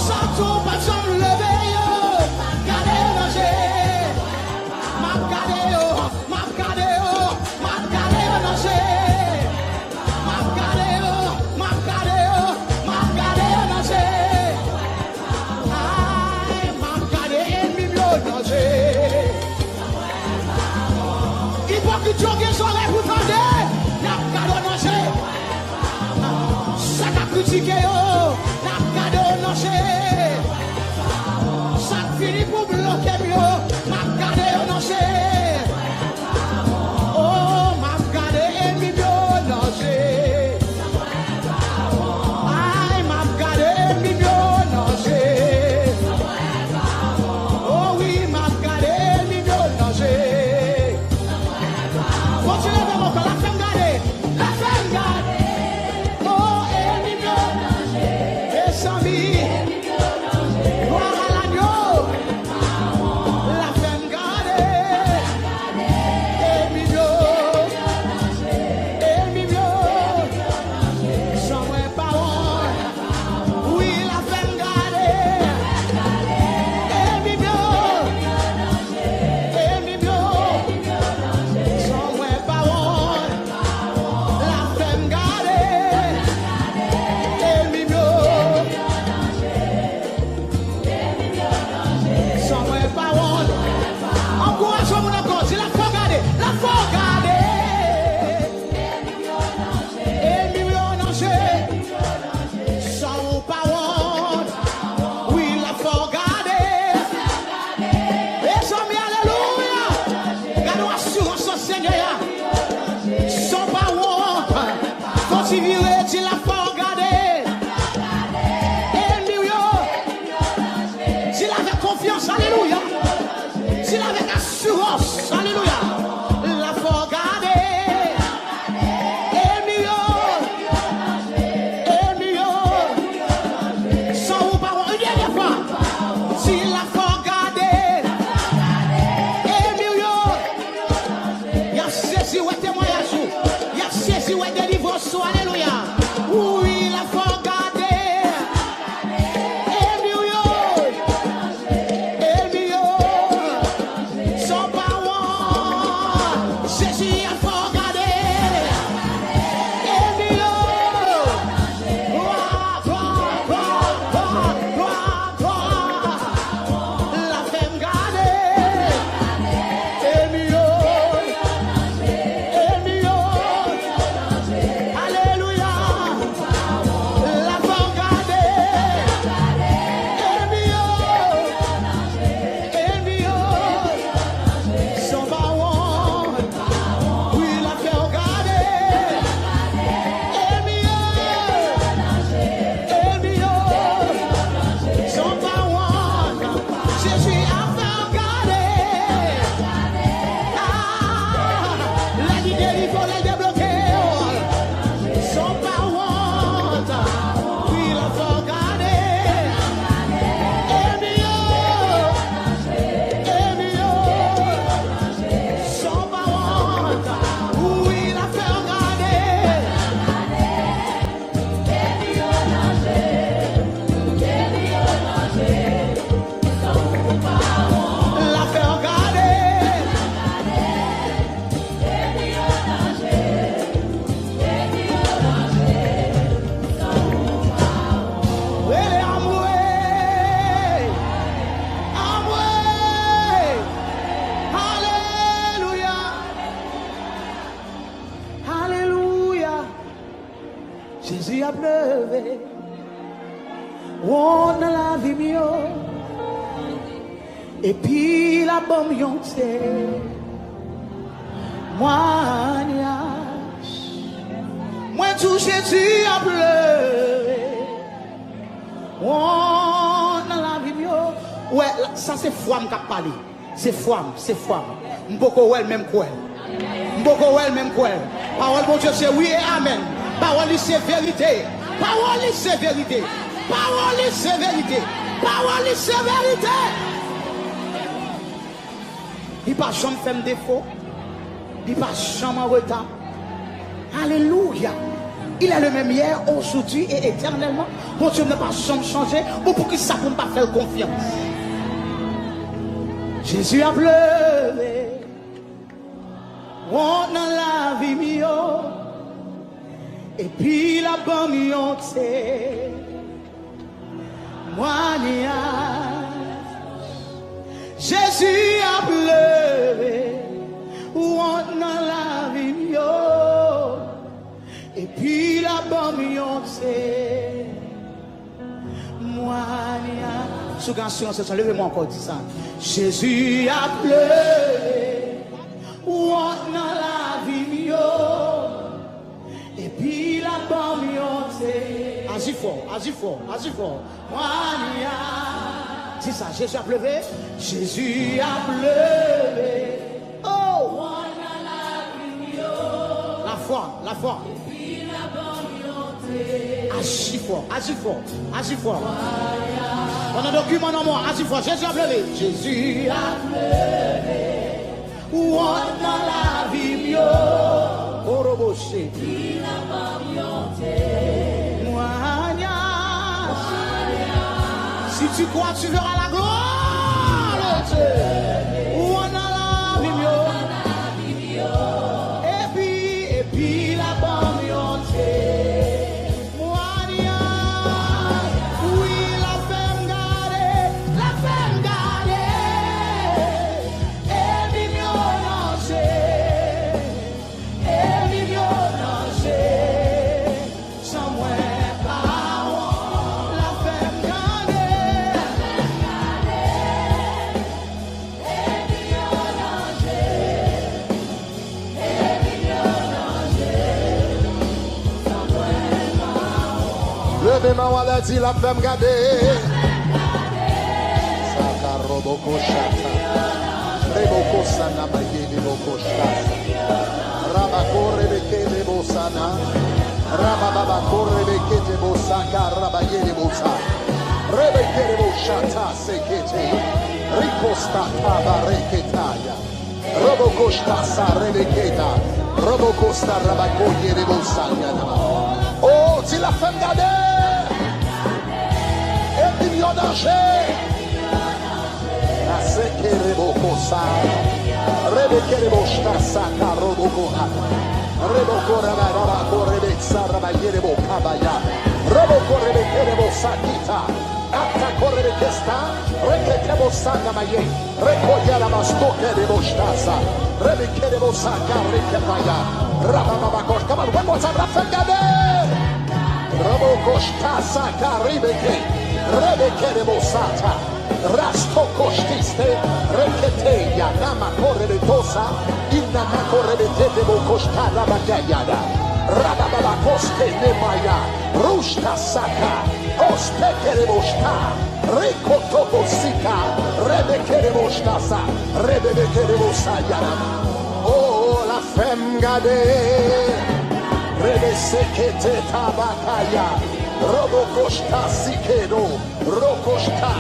Ça dit pas chambre levé yo, m'a gardé yo, danger. M'a gardé yo, m'a gardé yo, m'a gardé yo, danger. M'a gardé yo, m'a gardé yo, m'a gardé yo, danger. Aïe, m'a gardé mignon danger. Hypocrite yo gen soleil pour tendre, n'a gardé danger. Ça qu'a critiqué yo, n'a gardé danger. Ça finit pour bloquer yo, m'a gardé danger. Oh, m'a gardé mignon danger. Aïe, m'a gardé mignon danger. Oh oui, m'a gardé mignon danger. Continuez avec moi, la femme gardée. La femme gardée. Oh, et mignon danger. Et sans vie. Gloire à l'agneau. La femme gardée. Et assurance au Seigneur. Son parole, quand il virait, tu l'as pas regardé. Tu l'as avec confiance, alléluia. Tu l'as avec assurance, alléluia. La faut regarder. Alléluia. Oui, la faut regarder. Son parole. Jésus a faut regarder. La fait me garder. Jésus a pleuvé, on a la vie mieux, et puis la bombe yonté, moi tout Jésus a pleuré, on a la vie mieux. Ouais, ça c'est foi qui parle, c'est foi, m'boko wel même quoi, parole bon Dieu c'est oui et amen. Parole c'est vérité. Parole c'est vérité. Parole c'est vérité. Parole c'est vérité. Il pas jamais fait défaut. Il pas jamais en retard. Alléluia. Il est le même hier, aujourd'hui et éternellement. Mon Dieu ne pas jamais changer. Pour qui ça ne peut pas faire confiance. Jésus a pleuré. On a la vie mieux. Et puis la bombe yonté, moi Jésus a pleuré, où on a la vie mieux. Et puis la bombe yonté, moi sous garçon, levez-moi encore dit ça. Jésus a pleuré, où on a la vie mieux. Et puis la bombe yonté. Agis fort. Dis ça, Jésus a pleuré. Jésus a pleuré. Oh! La foi. Et puis la bombe yonté. Agis fort. On a un document en moi. Agis fort. Jésus a pleuré. Jésus a pleuré. Où on a la vie mieux. Oroboché. Si tu crois, tu verras la gloire de Dieu. Où on a la vie mieux. Et puis la bombe yonté. Oui, la femme gardée. Et Levez-moi, on l'a dit, la femme gardée. Sakaroboko Shata. Reboko Sana Magini Boko Shata. Rabakore Bekele Bosana. Rababakore Bekete Bosaka Rabayele Bosa. Rebekele Boshata Sekete. Ricosta Tabareketaya. Robocosta Rebeketa. Robocosta Rabakoye Bosanya. Oh, si la femme gardée est il en danger. La sekere bokosa. Rebekere boshta robokoha. Reboko rabarabako rebeksa rabayere bokabaya. Roboko rebekere bosakita. Atta korrebekesta. Rekete bosaka maye. Rekoya la mastoke de boshtasa. Rebekere bosaka rekepaya. Rabababakos. Come on, one more time. La femme gardée. Robokoshta Rebeke. Rebekere bosata. Rasto costiste, reketeya, nama correbetosa, inama correbetete bocosta rabagayada, rababa coste nemaya, rusta saka, ospekere bosta, recotobosika, rebekere bostasa, rebekere bosayana. Oh, la femme gardée, rebesekete tabakaya. Robocosta Sikedo, Rocosta,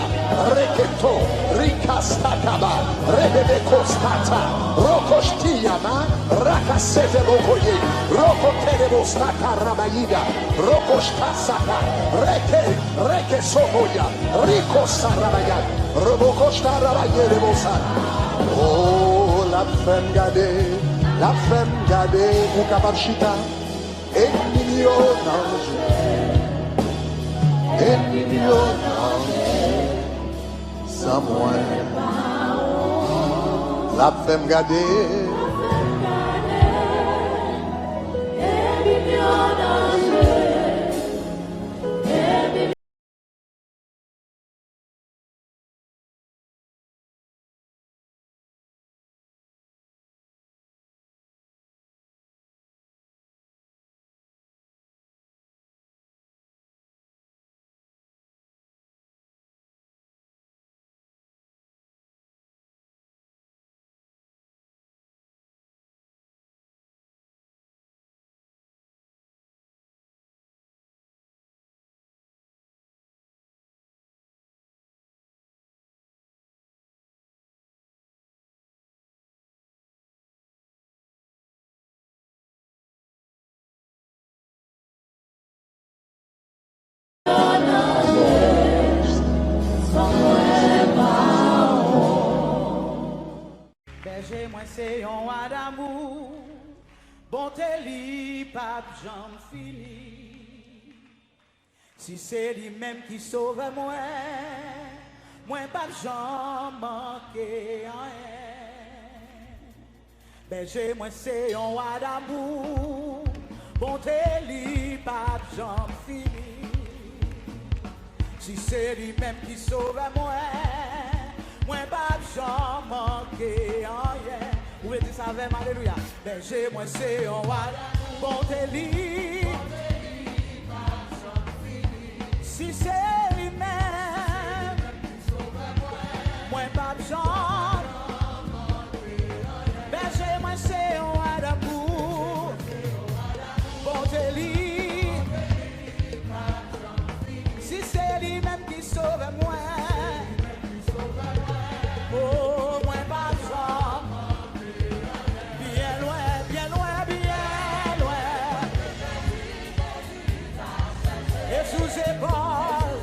Reketo, Ricastakaba, Rebecostata, Rocostiama, Racasete Bocoye, Rocoterebostaka Rabaida, Rocostasaka, Reke Soboya, Ricosa Rabaya, Robocosta Rabayere Bosa. Oh, la femme gardée, Mukabashita, et million d'anges. Et million someone la femme gardée Berger, moi c'est un roi d'amour, bonté li pape j'en fini. Si c'est lui-même qui sauve moi pas j'en manque rien. Berger, moi c'est un roi d'amour, bonté li pape j'en fini. Si c'est lui-même qui sauve moi pas j'en manque rien. Vous voulez dire ça avec moi, alléluia. Berger, moi c'est un roi, bonté li. Si c'est lui-même, moi pas j'en. Berger, moi c'est un roi d'amour, bonté li. Si c'est lui-même qui sauve moi. Oh, moi pas ça. Bien loin, bien loin, bien loin. Et sous ses bords,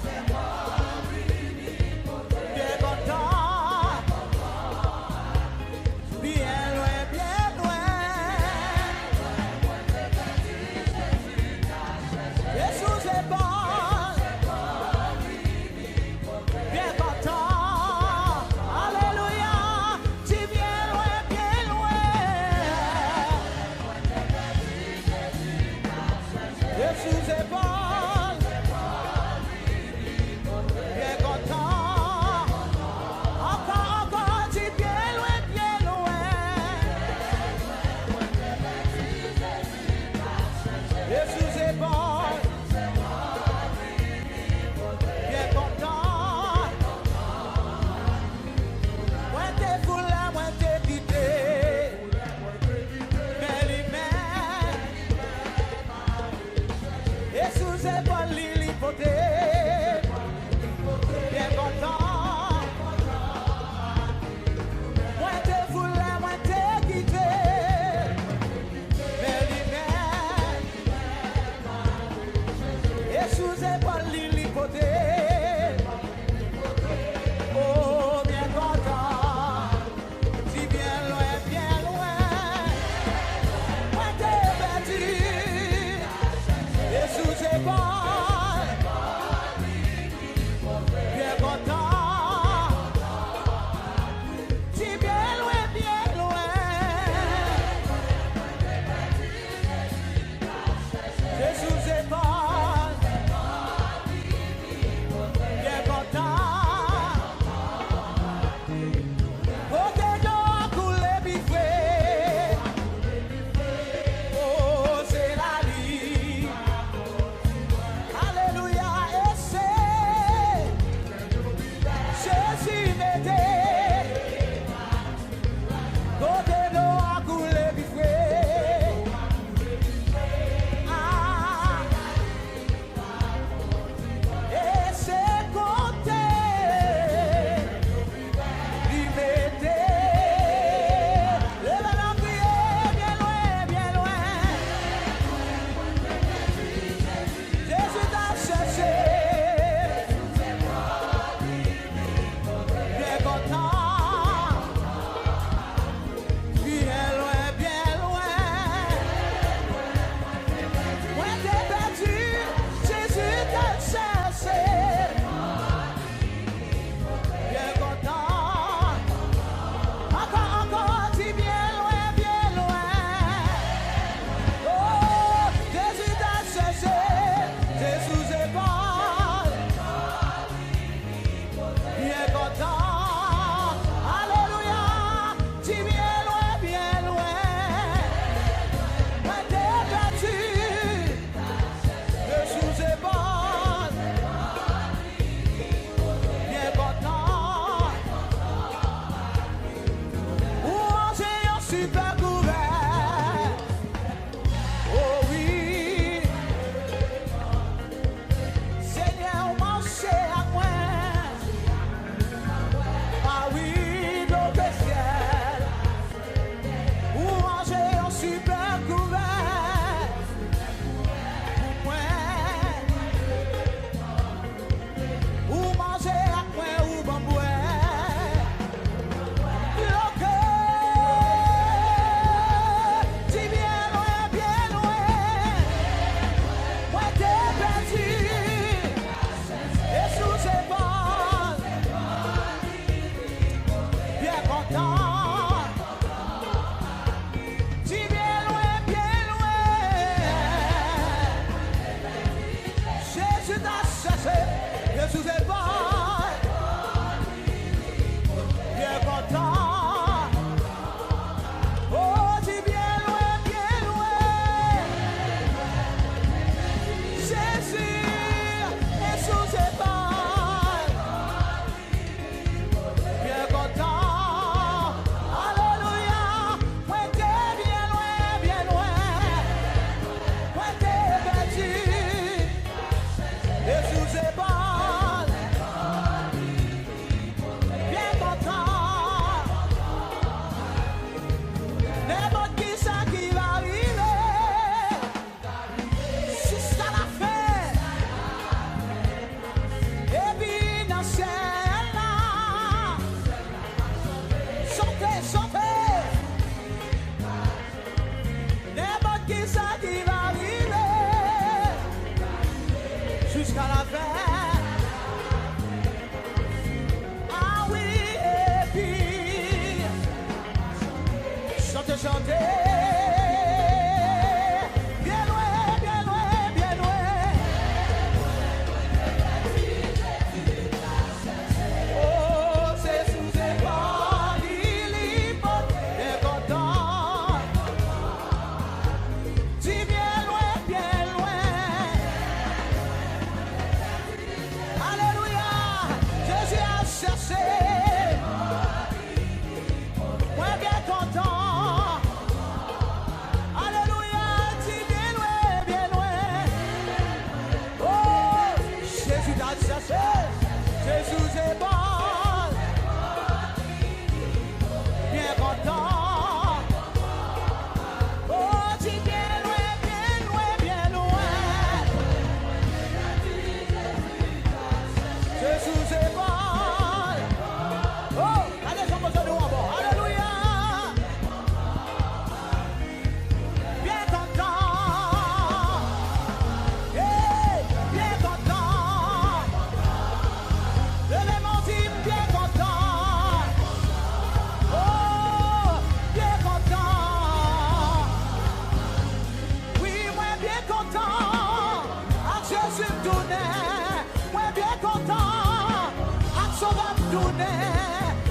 tourné,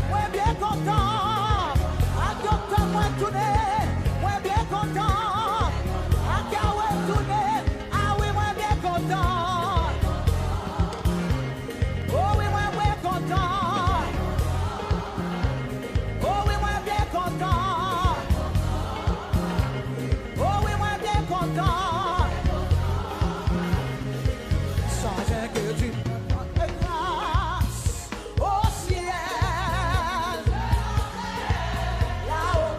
moi bien content. À docteur, moi tourné, moi bien content. À Kawé tourné, ah oui, moi bien content. Oh oui, moi bien content. Oh oui, moi bien content. Oh oui, moi bien content. Songez que tu me fais grâce au ciel. Là-haut,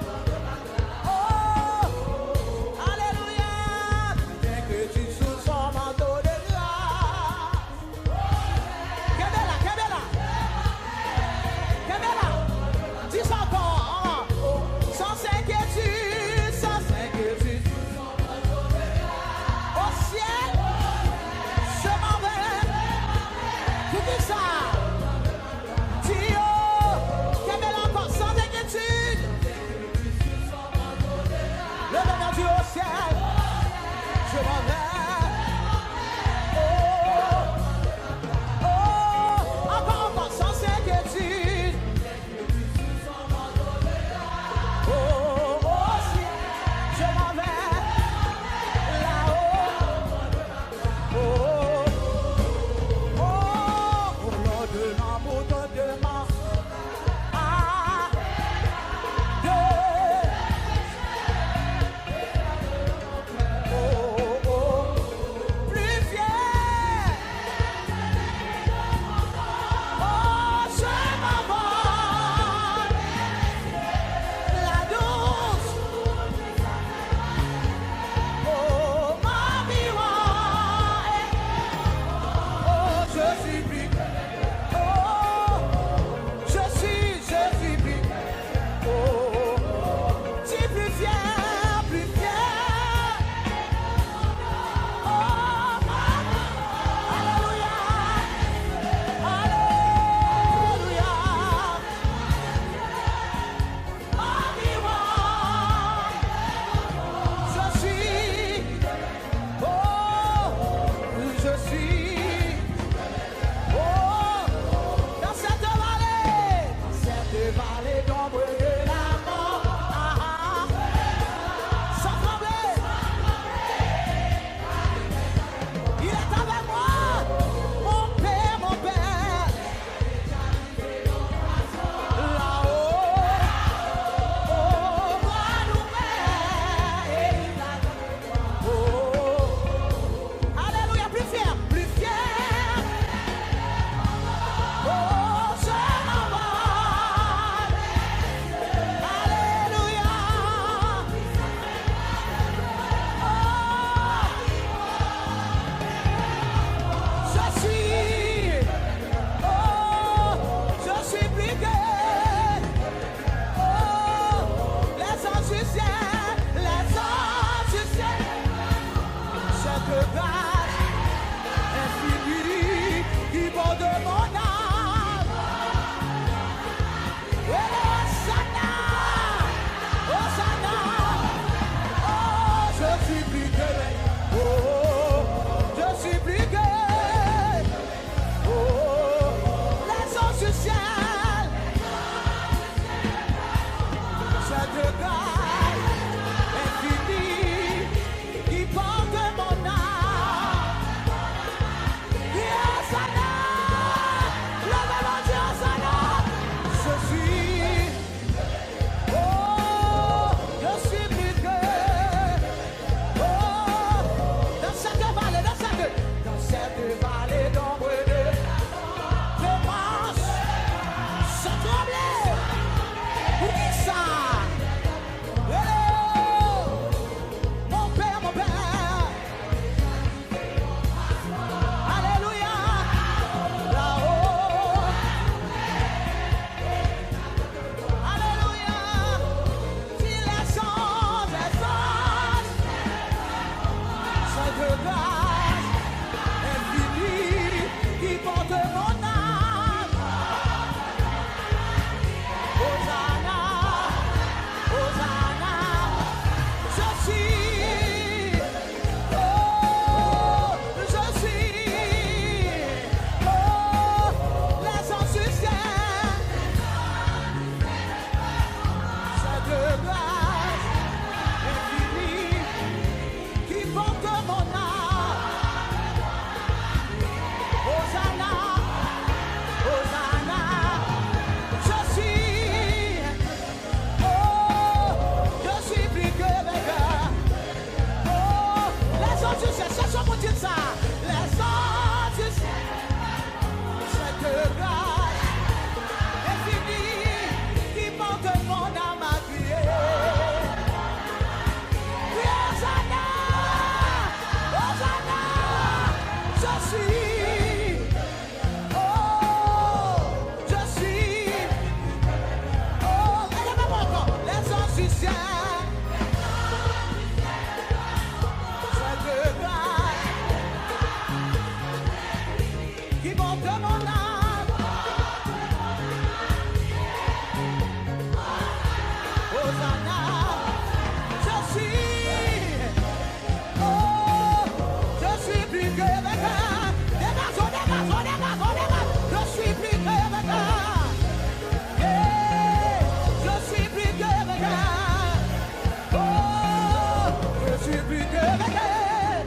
suis plus que vainqueur.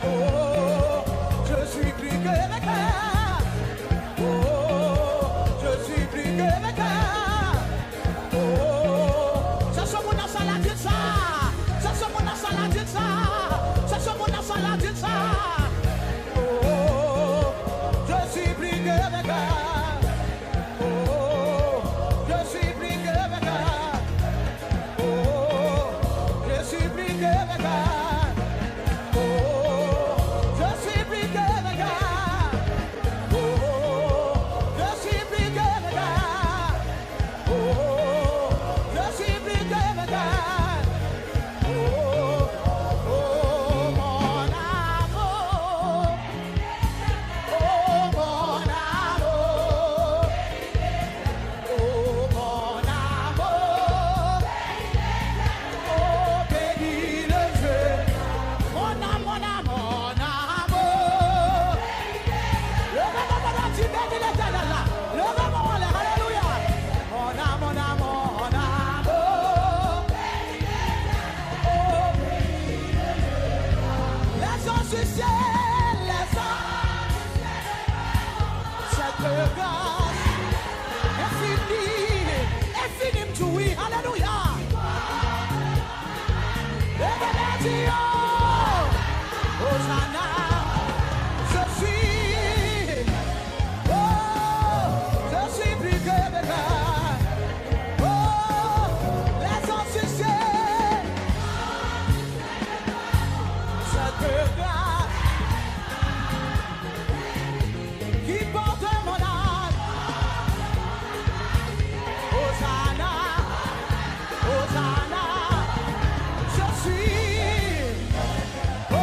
Oh, je suis plus que vainqueur. Oh, je suis plus que vainqueur. Oh, ça soit mon dans la dit ça. Ça soit mon dans la dit ça. Ça soit mon dans la dit ça. Oh, je suis plus que vainqueur. Oh, je suis plus que vainqueur. Oh, je suis plus que vainqueur. Oh, je suis plus que vainqueur. Oh, je suis plus que vainqueur. Oh, je suis plus que vainqueur. Oh, oh, mon amour. Oh, mon amour. Oh, mon amour. Oh, bénis le jeu. Mon amour, mon amour, mon amour. Levez-moi, mon amour, tu bénis l'éternel là. Levez-moi, mon amour, alléluia. Mon amour, mon amour, mon amour. Oh, les anges du ciel, les anges. Cette grâce infinie, to we, alléluia. Levez-les, Hosanna, je suis plus que vainqueur. Oh, les anges du ciel, cette grâce qui porte mon âme. Hosanna, Hosanna, je suis, oh,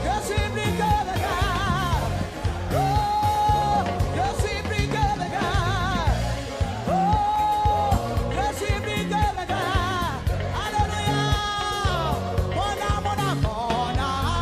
je suis plus que vainqueur. Oh, je suis plus que vainqueur. Oh, je suis plus que vainqueur. Alléluia. Mon âme, mon âme, mon âme.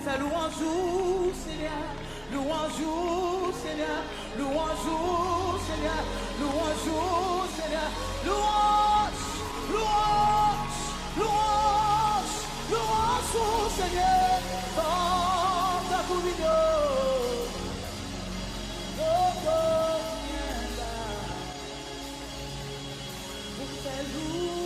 fait louange au Seigneur, louange au Seigneur, louange au Seigneur, louange au Seigneur, louange, louange, louange, louange au Seigneur, dans ta communion, oh, viens pour faire louange.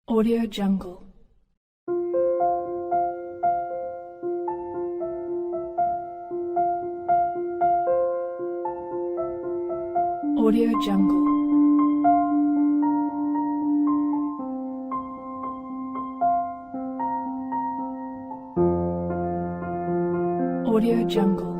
Audio Jungle. Audio Jungle. Audio Jungle.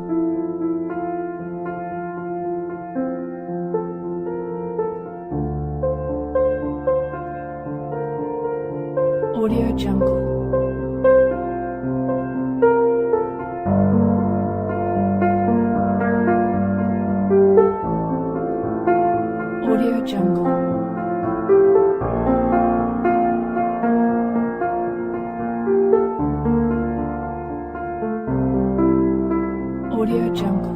Audio Jungle. Audio Jungle. Audio Jungle.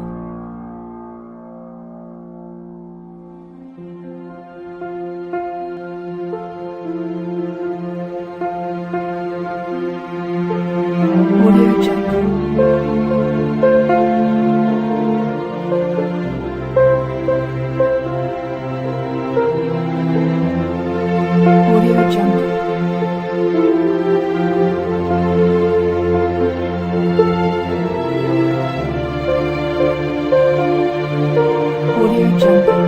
Audio Jungle. Audio Jungle. Audio Jungle. Audio Jungle. Audio Jungle.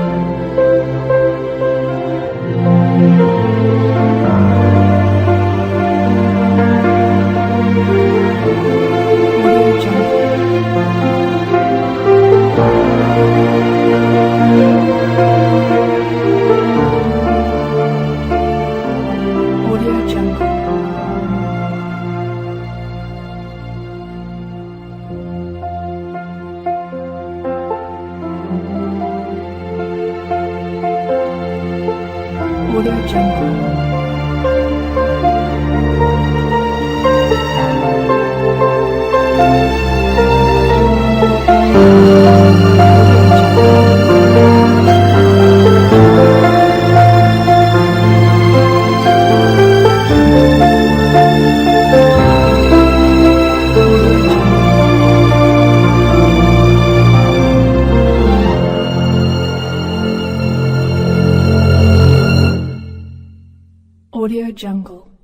Audio Jungle. Audio Jungle.